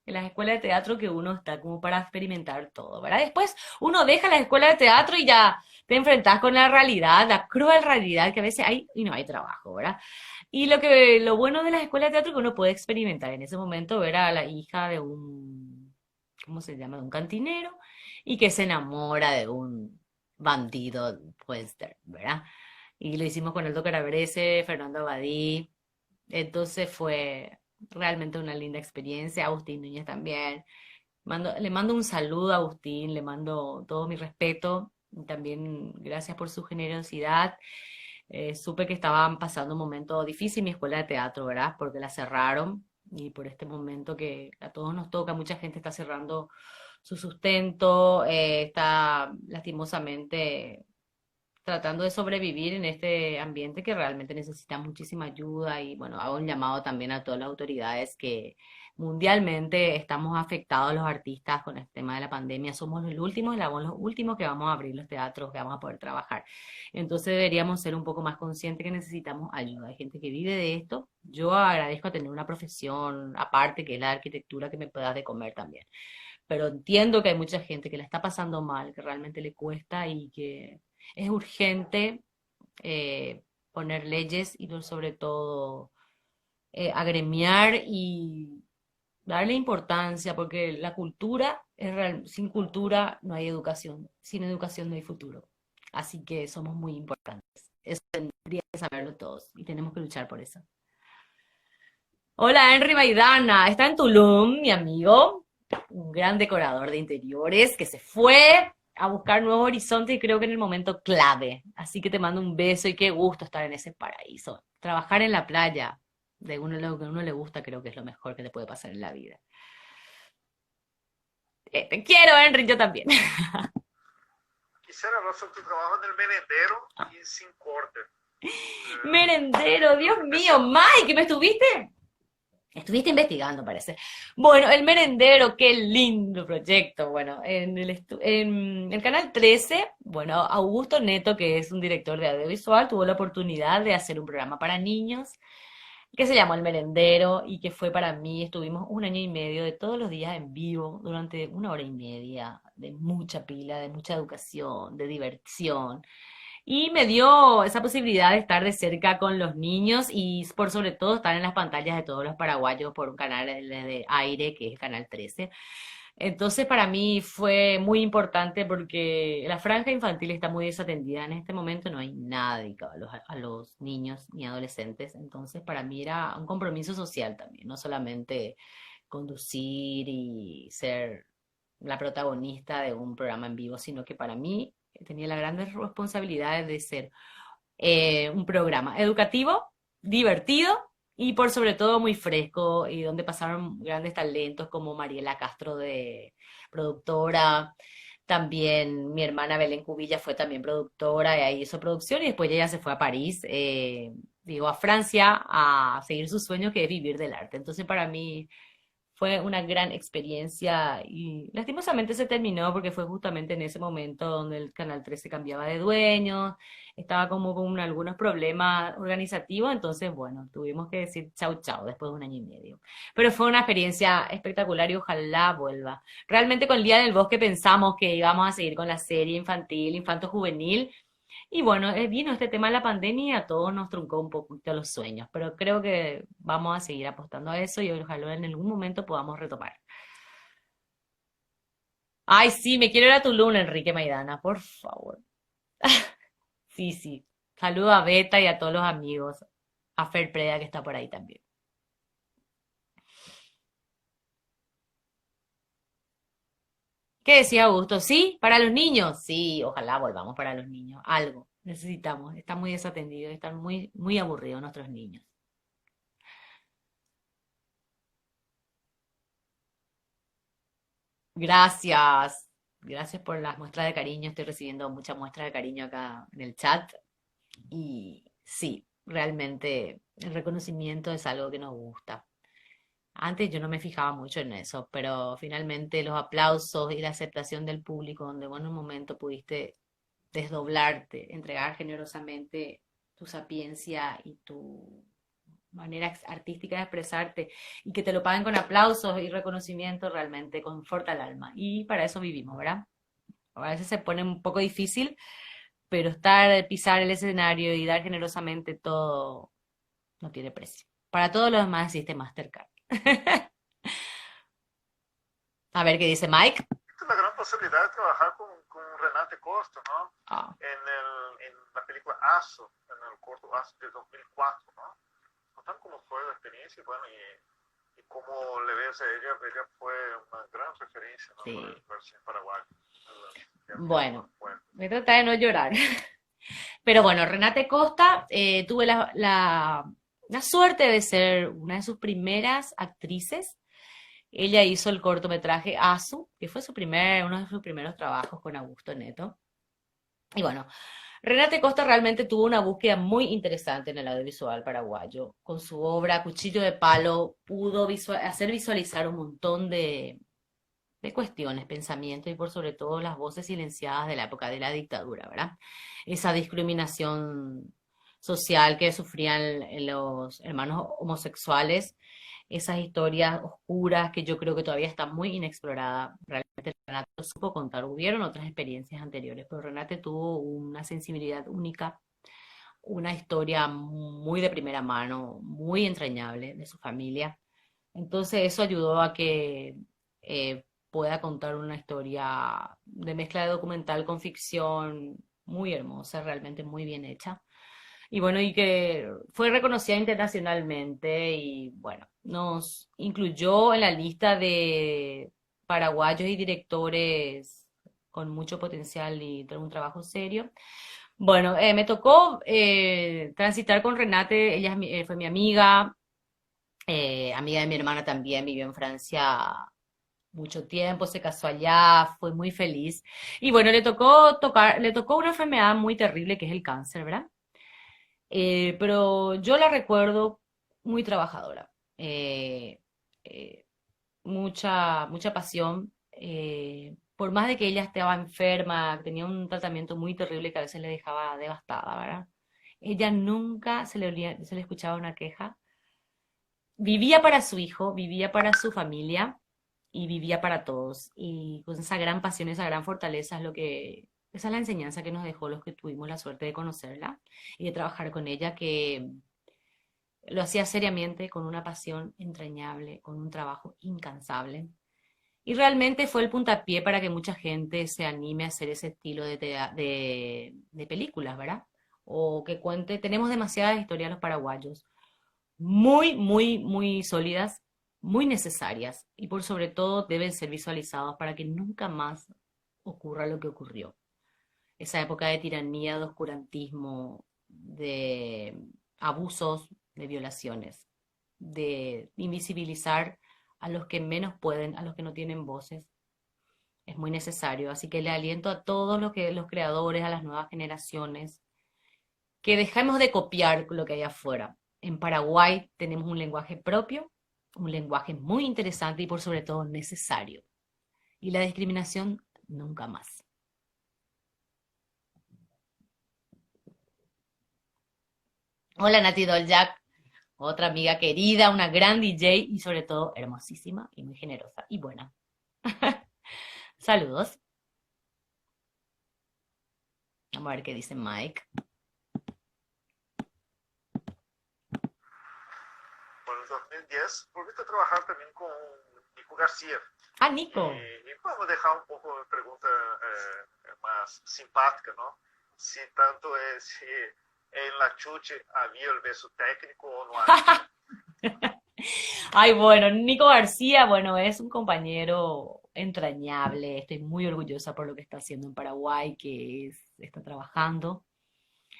las escuelas de teatro que uno está como para experimentar todo, ¿verdad? Después uno deja la escuela de teatro y ya te enfrentas con la realidad, la cruel realidad que a veces hay y no hay trabajo, ¿verdad? Y lo bueno de las escuelas de teatro es que uno puede experimentar. En ese momento ver a la hija de ¿cómo se llama? De un cantinero y que se enamora de un bandido western, ¿verdad? Y lo hicimos con Aldo Carabrese, Fernando Abadí. Entonces fue realmente una linda experiencia. Agustín Núñez también. Le mando un saludo a Agustín, le mando todo mi respeto. Y también gracias por su generosidad. Supe que estaban pasando un momento difícil en mi escuela de teatro, ¿verdad? Porque la cerraron y por este momento que a todos nos toca, mucha gente está cerrando su sustento, está lastimosamente tratando de sobrevivir en este ambiente que realmente necesita muchísima ayuda y bueno, hago un llamado también a todas las autoridades que mundialmente estamos afectados los artistas con el tema de la pandemia, somos los últimos que vamos a abrir los teatros, que vamos a poder trabajar. Entonces deberíamos ser un poco más conscientes que necesitamos ayuda. Hay gente que vive de esto. Yo agradezco a tener una profesión aparte que es la arquitectura que me pueda de comer también. Pero entiendo que hay mucha gente que la está pasando mal, que realmente le cuesta y que es urgente eh, poner leyes y sobre todo agremiar y darle importancia, porque la cultura es real, sin cultura no hay educación, sin educación no hay futuro. Así que somos muy importantes. Eso tendría que saberlo todos y tenemos que luchar por eso. Hola, Henry Maidana. Está en Tulum, mi amigo, un gran decorador de interiores que se fue a buscar nuevos horizontes y creo que en el momento clave. Así que te mando un beso y qué gusto estar en ese paraíso. Trabajar en la playa, de uno lo que a uno le gusta, creo que es lo mejor que te puede pasar en la vida. Te quiero, Henry, yo también. Quisiera hablar sobre tu trabajo en el merendero y sin corte. Merendero, Dios mío, Empecé, Mike, ¿me estuviste? Estuviste investigando, parece. Bueno, El Merendero, qué lindo proyecto. Bueno, en el Canal 13, bueno, Augusto Neto, que es un director de audiovisual, tuvo la oportunidad de hacer un programa para niños que se llamó El Merendero y que fue para mí, estuvimos un año y medio de todos los días en vivo durante una hora y media, de mucha pila, de mucha educación, de diversión. Y me dio esa posibilidad de estar de cerca con los niños y por sobre todo estar en las pantallas de todos los paraguayos por un canal de aire que es el Canal 13. Entonces para mí fue muy importante porque la franja infantil está muy desatendida. En este momento no hay nada dedicado a los niños ni adolescentes. Entonces para mí era un compromiso social también, no solamente conducir y ser la protagonista de un programa en vivo, sino que para mí tenía la gran responsabilidad de ser un programa educativo, divertido y por sobre todo muy fresco y donde pasaron grandes talentos como Mariela Castro de productora, también mi hermana Belén Cubilla fue también productora y ahí hizo producción y después ella se fue a París, digo, a Francia a seguir su sueño que es vivir del arte. Entonces para mí fue una gran experiencia y lastimosamente se terminó porque fue justamente en ese momento donde el Canal 13 cambiaba de dueños, estaba como con algunos problemas organizativos, entonces bueno, tuvimos que decir chau chau después de un año y medio. Pero fue una experiencia espectacular y ojalá vuelva. Realmente con el Día del Bosque pensamos que íbamos a seguir con la serie infantil, infanto-juvenil, y bueno, vino este tema de la pandemia y a todos nos truncó un poquito los sueños, pero creo que vamos a seguir apostando a eso y ojalá en algún momento podamos retomar. Ay, sí, me quiero ir a Tulum, Enrique Maidana, por favor. Sí, sí. Saludo a Beta y a todos los amigos, a Fer Preda que está por ahí también. ¿Qué decía Augusto? ¿Sí? ¿Para los niños? Sí, ojalá volvamos para los niños. Algo necesitamos. Están muy desatendidos, están muy, muy aburridos nuestros niños. Gracias. Gracias por las muestras de cariño. Estoy recibiendo muchas muestras de cariño acá en el chat. Y sí, realmente el reconocimiento es algo que nos gusta. Antes yo no me fijaba mucho en eso, pero finalmente los aplausos y la aceptación del público, donde vos en un momento pudiste desdoblarte, entregar generosamente tu sapiencia y tu manera artística de expresarte y que te lo paguen con aplausos y reconocimiento realmente conforta el alma. Y para eso vivimos, ¿verdad? A veces se pone un poco difícil, pero pisar el escenario y dar generosamente todo no tiene precio. Para todo lo demás existe Mastercard. A ver qué dice Mike. tuve la gran posibilidad de trabajar con Renate Costa, ¿no? Ah, En la película Aso, en el corto Aso de 2004, ¿no? Contar cómo fue la experiencia y bueno, y cómo le ves a ella, ella fue una gran referencia, ¿no? sí. Para el cine paraguayo. Bueno, me trata de no llorar. Pero bueno, Renate Costa, tuve la suerte de ser una de sus primeras actrices. Ella hizo el cortometraje Azu, que fue uno de sus primeros trabajos con Augusto Neto. Y bueno, Renate Costa realmente tuvo una búsqueda muy interesante en el audiovisual paraguayo. Con su obra Cuchillo de Palo pudo hacer visualizar un montón de cuestiones, pensamientos y por sobre todo las voces silenciadas de la época de la dictadura, ¿verdad? Esa discriminación social que sufrían los hermanos homosexuales, esas historias oscuras que yo creo que todavía están muy inexploradas. Realmente Renate lo supo contar. Hubieron otras experiencias anteriores, pero Renate tuvo una sensibilidad única, una historia muy de primera mano, muy entrañable de su familia. Entonces eso ayudó a que pueda contar una historia de mezcla de documental con ficción muy hermosa, realmente muy bien hecha. Y bueno, y que fue reconocida internacionalmente y bueno, nos incluyó en la lista de paraguayos y directores con mucho potencial y de un trabajo serio. Bueno, me tocó transitar con Renate, ella fue mi amiga, amiga de mi hermana también, vivió en Francia mucho tiempo, se casó allá, fue muy feliz. Y bueno, le tocó una enfermedad muy terrible que es el cáncer, ¿verdad? Pero yo la recuerdo muy trabajadora, eh, eh, mucha pasión. Por más de que ella estaba enferma, tenía un tratamiento muy terrible que a veces le dejaba devastada, ¿verdad? Ella nunca se le escuchaba una queja. Vivía para su hijo, vivía para su familia y vivía para todos. Y con esa gran pasión, esa gran fortaleza esa es la enseñanza que nos dejó los que tuvimos la suerte de conocerla y de trabajar con ella, que lo hacía seriamente, con una pasión entrañable, con un trabajo incansable. Y realmente fue el puntapié para que mucha gente se anime a hacer ese estilo de películas, ¿verdad? O que cuente, tenemos demasiadas historias los paraguayos muy sólidas, muy necesarias y por sobre todo deben ser visualizados para que nunca más ocurra lo que ocurrió. Esa época de tiranía, de oscurantismo, de abusos, de violaciones, de invisibilizar a los que menos pueden, a los que no tienen voces, es muy necesario. Así que le aliento a todos los creadores, a las nuevas generaciones, que dejemos de copiar lo que hay afuera. En Paraguay tenemos un lenguaje propio, un lenguaje muy interesante y por sobre todo necesario. Y la discriminación nunca más. Hola Nati Doljak, otra amiga querida, una gran DJ y sobre todo hermosísima y muy generosa y buena. Saludos. Vamos a ver qué dice Mike. Bueno, en 2010 volviste a trabajar también con Nico García. Ah, Nico. Y podemos dejar un poco de pregunta más simpática, ¿no? Si tanto es si en la chuche había el beso técnico o no había. Ay, bueno, Nico García, bueno, es un compañero entrañable. Estoy muy orgullosa por lo que está haciendo en Paraguay, está trabajando.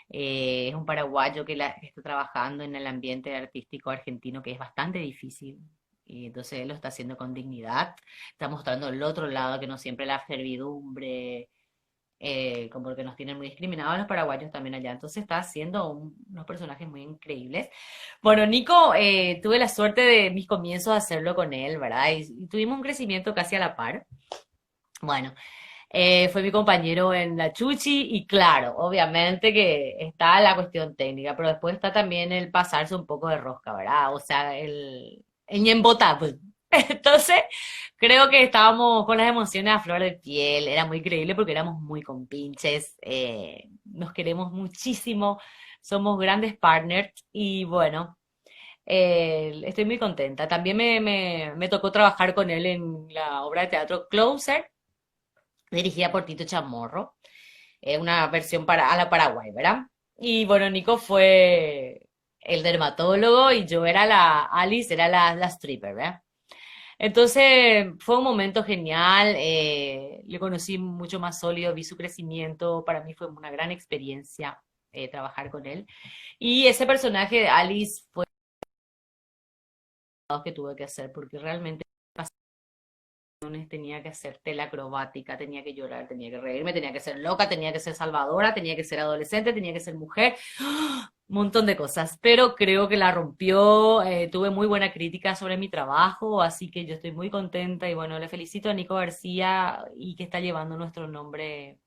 Es un paraguayo que está trabajando en el ambiente artístico argentino, que es bastante difícil. Y entonces él lo está haciendo con dignidad. Está mostrando el otro lado, que no siempre la servidumbre, como que nos tienen muy discriminados los paraguayos también allá. Entonces está haciendo unos personajes muy increíbles. Bueno, Nico, tuve la suerte de mis comienzos de hacerlo con él, ¿verdad? Y tuvimos un crecimiento casi a la par. Bueno, fue mi compañero en la Chuchi y claro, obviamente que está la cuestión técnica, pero después está también el pasarse un poco de rosca, ¿verdad? O sea, el ñembotado. Entonces, creo que estábamos con las emociones a flor de piel, era muy creíble porque éramos muy compinches, nos queremos muchísimo, somos grandes partners y bueno, estoy muy contenta. También me tocó trabajar con él en la obra de teatro Closer, dirigida por Tito Chamorro, una versión a la Paraguay, ¿verdad? Y bueno, Nico fue el dermatólogo y yo era Alice era la stripper, ¿verdad? Entonces fue un momento genial, le conocí mucho más sólido, vi su crecimiento, para mí fue una gran experiencia. trabajar con él. Y ese personaje de Alice fue lo que tuve que hacer, porque realmente tenía que hacer tela acrobática, tenía que llorar, tenía que reírme, tenía que ser loca, tenía que ser salvadora, tenía que ser adolescente, tenía que ser mujer, un montón de cosas, pero creo que la rompió, tuve muy buena crítica sobre mi trabajo, así que yo estoy muy contenta y bueno, le felicito a Nico García y que está llevando nuestro nombre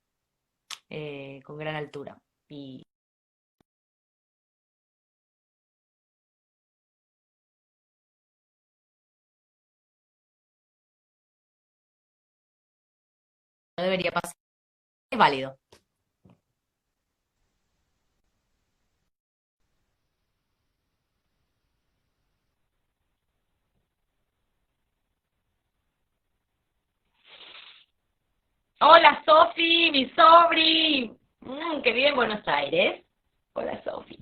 con gran altura. Y no debería pasar, es válido. Hola Sofi, mi sobri. Que vive en Buenos Aires. Hola Sofi.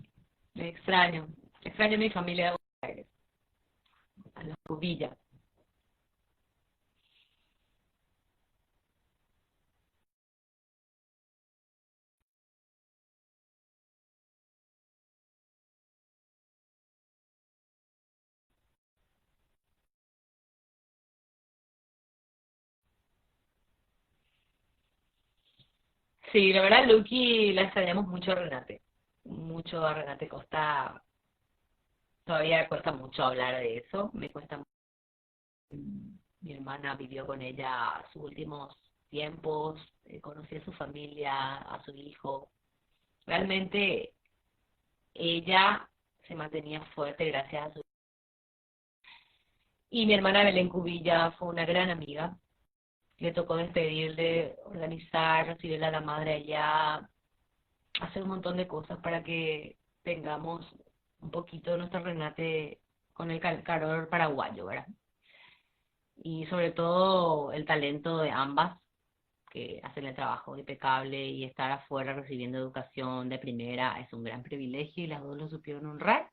Me extraño. Extraño a mi familia de Buenos Aires. A los Cubilla. Sí, la verdad, Lucky, la extrañamos mucho a Renate. Mucho a Renate Costa. Todavía cuesta mucho hablar de eso. Me cuesta mucho. Mi hermana vivió con ella sus últimos tiempos. Conocí a su familia, a su hijo. Realmente ella se mantenía fuerte gracias a su... Y mi hermana Belén Cubilla fue una gran amiga. Le tocó despedirle, organizar, recibirle a la madre allá, hacer un montón de cosas para que tengamos un poquito de nuestro Renate con el calor paraguayo, ¿verdad? Y sobre todo el talento de ambas, que hacen el trabajo impecable y estar afuera recibiendo educación de primera es un gran privilegio y las dos lo supieron honrar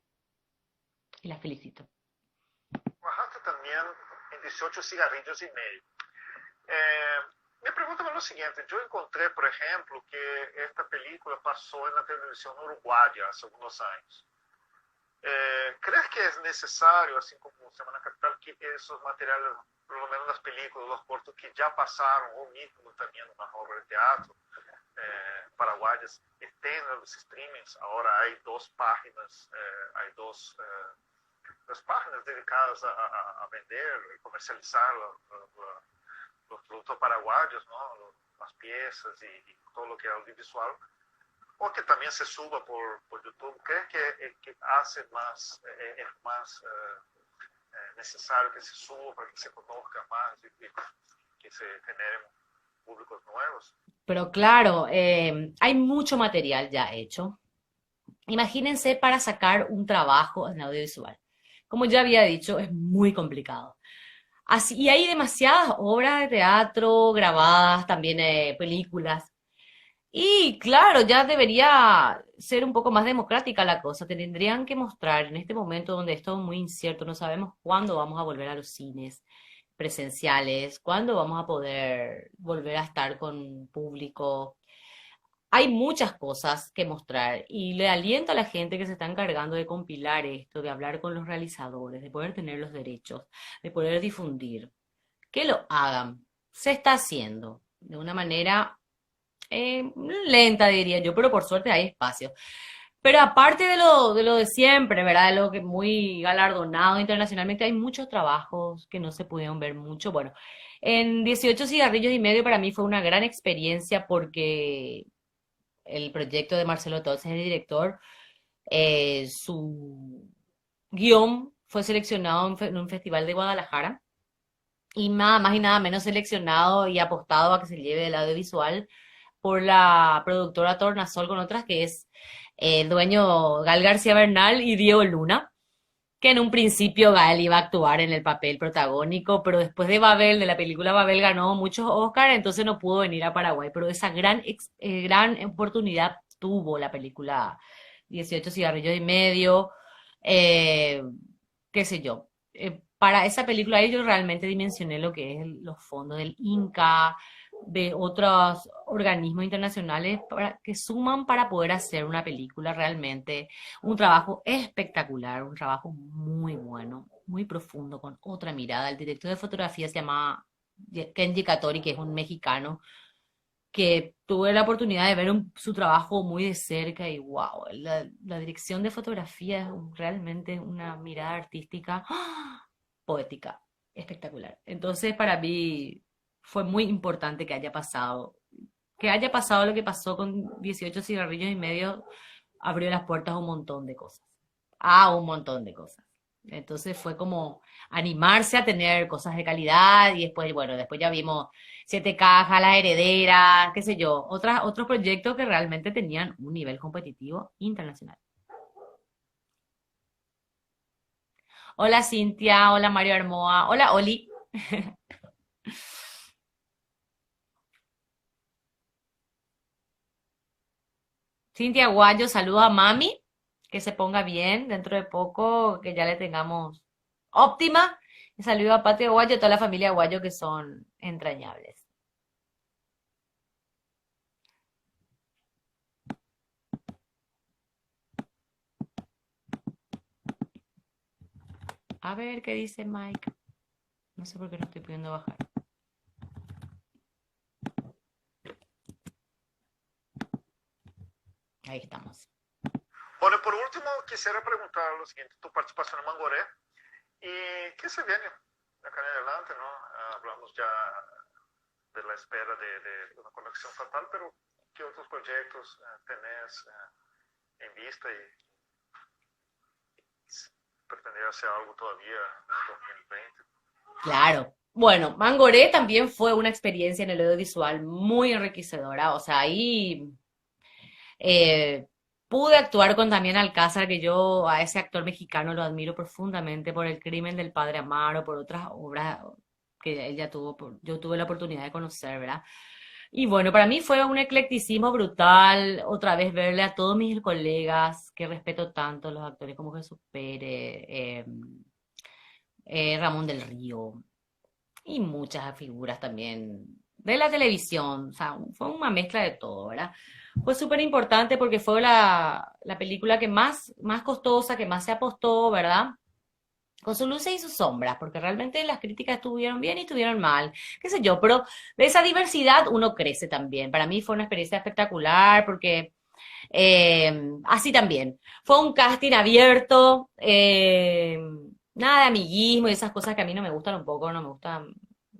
y las felicito. Bajaste también en 18 cigarrillos y medio. Eh, me pregunto lo siguiente, yo encontré, por ejemplo, que esta película pasó en la televisión uruguaya hace unos años. ¿Crees que es necesario, así como Semana Capital, que esos materiales, por lo menos las películas, los cortos que ya pasaron, o mismo también una obra de teatro paraguayas, estén en los streamings? Ahora hay dos páginas, hay dos páginas dedicadas a vender, comercializar los productos paraguayos, ¿no? Las piezas y todo lo que es audiovisual, o que también se suba por YouTube. ¿Crees que hace más, es más necesario que se suba para que se conozca más y que se generen públicos nuevos? Pero claro, hay mucho material ya hecho. Imagínense para sacar un trabajo en audiovisual. Como ya había dicho, es muy complicado. Así, y hay demasiadas obras de teatro grabadas, también películas. Y claro, ya debería ser un poco más democrática la cosa. Te tendrían que mostrar en este momento donde es todo muy incierto, no sabemos cuándo vamos a volver a los cines presenciales, cuándo vamos a poder volver a estar con público. Hay muchas cosas que mostrar y le aliento a la gente que se está encargando de compilar esto, de hablar con los realizadores, de poder tener los derechos, de poder difundir, que lo hagan. Se está haciendo de una manera lenta, diría yo, pero por suerte hay espacio. Pero aparte de lo de siempre, ¿verdad? De lo que muy galardonado internacionalmente, hay muchos trabajos que no se pudieron ver mucho. Bueno, en 18 cigarrillos y medio para mí fue una gran experiencia porque el proyecto de Marcelo Tots, el director, su guión fue seleccionado en un festival de Guadalajara y nada más y nada menos seleccionado y apostado a que se lleve el audiovisual por la productora Tornasol con otras, que es el dueño Gal García Bernal y Diego Luna, que en un principio Gal iba a actuar en el papel protagónico, pero después de Babel, de la película Babel, ganó muchos Oscars, entonces no pudo venir a Paraguay, pero esa gran oportunidad tuvo la película 18 cigarrillos y medio, eh, qué sé yo. Para esa película ahí yo realmente dimensioné lo que es los fondos del Inca, de otros organismos internacionales que suman para poder hacer una película realmente, un trabajo espectacular, un trabajo muy bueno, muy profundo, con otra mirada. El director de fotografía se llama Kenji Katori, que es un mexicano, que tuve la oportunidad de ver su trabajo muy de cerca y wow, la dirección de fotografía es realmente una mirada artística poética, espectacular. Entonces, para mí fue muy importante que haya pasado lo que pasó con 18 cigarrillos y medio, abrió las puertas a un montón de cosas, a un montón de cosas. Entonces fue como animarse a tener cosas de calidad y después, bueno, después ya vimos Siete Cajas, Las Herederas, qué sé yo, otros proyectos que realmente tenían un nivel competitivo internacional. Hola Cintia, hola Mario Armoa, hola Oli. Cintia Guayo, saluda a mami, que se ponga bien dentro de poco, que ya le tengamos óptima. Y saludo a Patio Guayo, toda la familia Guayo que son entrañables. A ver qué dice Mike. No sé por qué no estoy pudiendo bajar. Ahí estamos. Bueno, por último, quisiera preguntar lo siguiente, tu participación en Mangoré, ¿y qué se viene de acá en adelante, no? Hablamos ya de la espera de una conexión fatal, pero ¿qué otros proyectos tenés en vista y pretendés hacer algo todavía en 2020? Claro. Bueno, Mangoré también fue una experiencia en el audiovisual muy enriquecedora. O sea, ahí eh, pude actuar con Damián Alcázar, que yo a ese actor mexicano lo admiro profundamente por El crimen del padre Amaro, por otras obras que ella tuvo, yo tuve la oportunidad de conocer, ¿verdad? Y bueno, para mí fue un eclecticismo brutal, otra vez verle a todos mis colegas que respeto tanto, los actores como Jesús Pérez, Ramón del Río y muchas figuras también de la televisión, o sea, fue una mezcla de todo, ¿verdad? Fue súper importante porque fue la película que más costosa, que más se apostó, ¿verdad? Con sus luces y sus sombras, porque realmente las críticas estuvieron bien y estuvieron mal, qué sé yo, pero de esa diversidad uno crece también. Para mí fue una experiencia espectacular porque así también. Fue un casting abierto, nada de amiguismo y esas cosas que a mí no me gustan un poco, no me gustan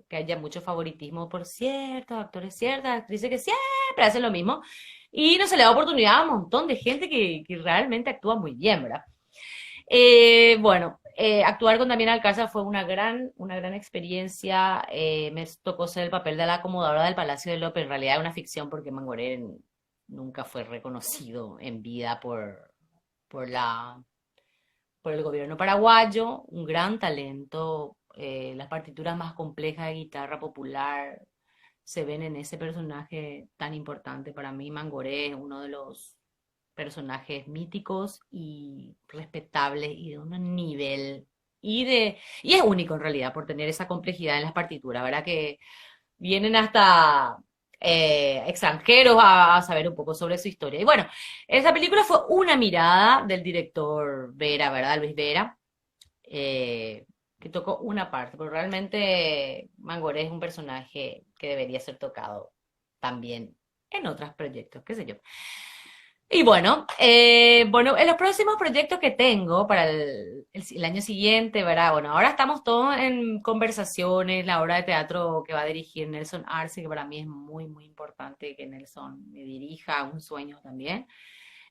que haya mucho favoritismo por ciertos actores, ciertas actrices que siempre hacen lo mismo. Y no se le da oportunidad a un montón de gente que realmente actúa muy bien, ¿verdad? Bueno, actuar con Damián Alcázar fue una gran experiencia. Me tocó ser el papel de la acomodadora del Palacio de López. En realidad es una ficción porque Mangoré nunca fue reconocido en vida por por el gobierno paraguayo. Un gran talento. Las partituras más complejas de guitarra popular se ven en ese personaje tan importante para mí. Mangoré es uno de los personajes míticos y respetables y de un nivel y es único en realidad por tener esa complejidad en las partituras, ¿verdad? Que vienen hasta extranjeros a saber un poco sobre su historia. Y bueno, esa película fue una mirada del director Vera, ¿verdad? Luis Vera, eh, que tocó una parte, pero realmente Mangoré es un personaje que debería ser tocado también en otros proyectos, qué sé yo. Y bueno, en los próximos proyectos que tengo para el año siguiente, ¿verdad? Bueno, ahora estamos todos en conversaciones, la obra de teatro que va a dirigir Nelson Arce, que para mí es muy, muy importante que Nelson me dirija, un sueño también.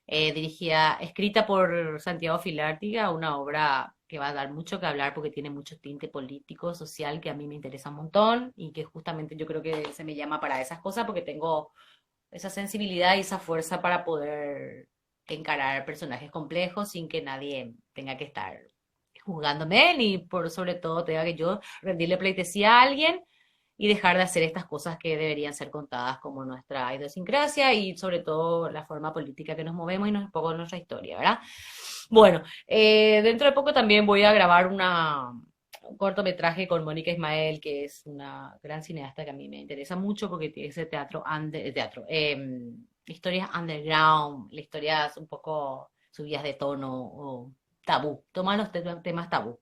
Dirigida, escrita por Santiago Filártiga, una obra que va a dar mucho que hablar porque tiene mucho tinte político, social, que a mí me interesa un montón y que justamente yo creo que se me llama para esas cosas porque tengo esa sensibilidad y esa fuerza para poder encarar personajes complejos sin que nadie tenga que estar juzgándome ni por sobre todo tenga que yo rendirle pleitesía a alguien y dejar de hacer estas cosas que deberían ser contadas como nuestra idiosincrasia y sobre todo la forma política que nos movemos y un poco nuestra historia, ¿verdad? Bueno, dentro de poco también voy a grabar un cortometraje con Mónica Ismael, que es una gran cineasta que a mí me interesa mucho porque tiene ese historias underground, la historias un poco subidas de tono o tabú, toma los temas tabú.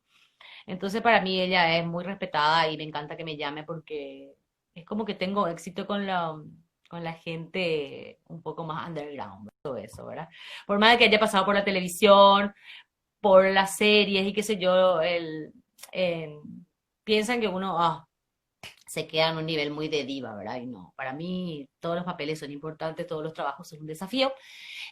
Entonces para mí ella es muy respetada y me encanta que me llame porque es como que tengo éxito con la gente un poco más underground, todo eso, ¿verdad? Por más de que haya pasado por la televisión, por las series y qué sé yo, eh, piensan que uno se queda en un nivel muy de diva, ¿verdad? Y no, para mí todos los papeles son importantes, todos los trabajos son un desafío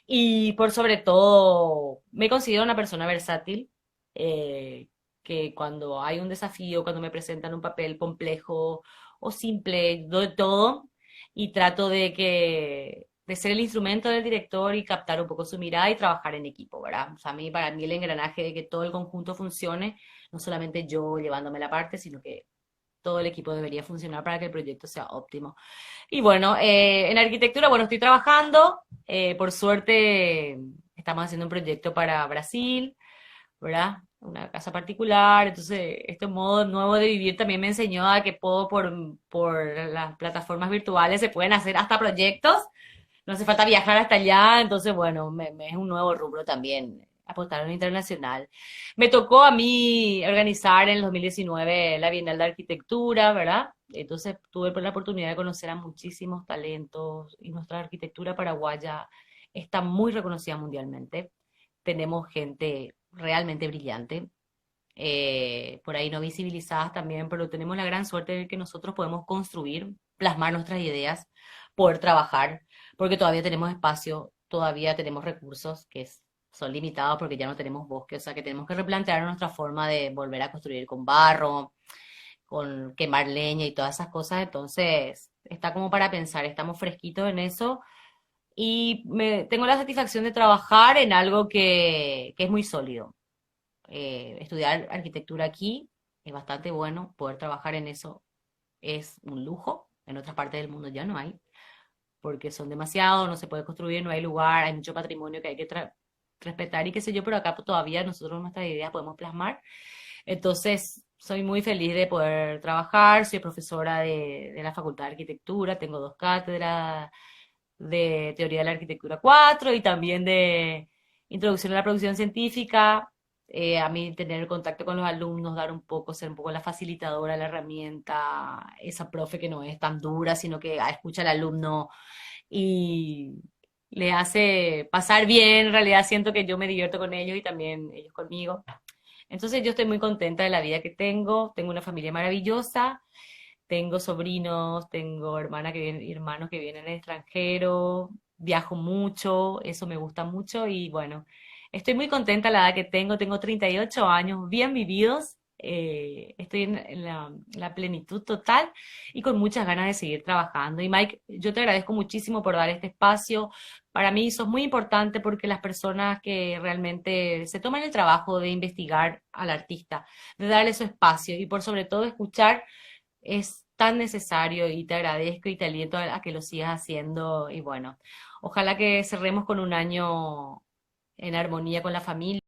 y por sobre todo me considero una persona versátil, eh, que cuando hay un desafío, cuando me presentan un papel complejo o simple, doy todo y trato de ser el instrumento del director y captar un poco su mirada y trabajar en equipo, ¿verdad? O sea, para mí el engranaje de que todo el conjunto funcione, no solamente yo llevándome la parte, sino que todo el equipo debería funcionar para que el proyecto sea óptimo. Y bueno, en arquitectura, bueno, estoy trabajando, por suerte estamos haciendo un proyecto para Brasil, ¿verdad? Una casa particular, entonces este modo nuevo de vivir también me enseñó a que puedo por las plataformas virtuales se pueden hacer hasta proyectos, no hace falta viajar hasta allá, entonces bueno, es un nuevo rubro también, apostar a lo internacional. Me tocó a mí organizar en el 2019 la Bienal de Arquitectura, ¿verdad? Entonces tuve la oportunidad de conocer a muchísimos talentos y nuestra arquitectura paraguaya está muy reconocida mundialmente. Tenemos gente realmente brillante, por ahí no visibilizadas también, pero tenemos la gran suerte de que nosotros podemos construir, plasmar nuestras ideas, poder trabajar, porque todavía tenemos espacio, todavía tenemos recursos son limitados porque ya no tenemos bosque, o sea que tenemos que replantear nuestra forma de volver a construir con barro, con quemar leña y todas esas cosas, entonces está como para pensar, estamos fresquitos en eso y tengo la satisfacción de trabajar en algo que es muy sólido. Estudiar arquitectura aquí es bastante bueno, poder trabajar en eso es un lujo, en otras partes del mundo ya no hay, porque son demasiados, no se puede construir, no hay lugar, hay mucho patrimonio que hay que respetar y qué sé yo, pero acá todavía nosotros nuestras ideas podemos plasmar. Entonces, soy muy feliz de poder trabajar, soy profesora de la Facultad de Arquitectura, tengo dos cátedras de Teoría de la Arquitectura 4 y también de Introducción a la Producción Científica. A mí tener contacto con los alumnos, dar un poco, ser un poco la facilitadora, la herramienta, esa profe que no es tan dura, sino que escucha al alumno y le hace pasar bien. En realidad siento que yo me divierto con ellos y también ellos conmigo. Entonces yo estoy muy contenta de la vida que tengo una familia maravillosa, tengo sobrinos, tengo hermanos que vienen del extranjero, viajo mucho, eso me gusta mucho y bueno, estoy muy contenta de la edad que tengo 38 años bien vividos, estoy en la plenitud total y con muchas ganas de seguir trabajando. Y Mike, yo te agradezco muchísimo por dar este espacio. Para mí eso es muy importante porque las personas que realmente se toman el trabajo de investigar al artista, de darle su espacio y por sobre todo escuchar es tan necesario y te agradezco y te aliento a que lo sigas haciendo y bueno, ojalá que cerremos con un año en armonía con la familia.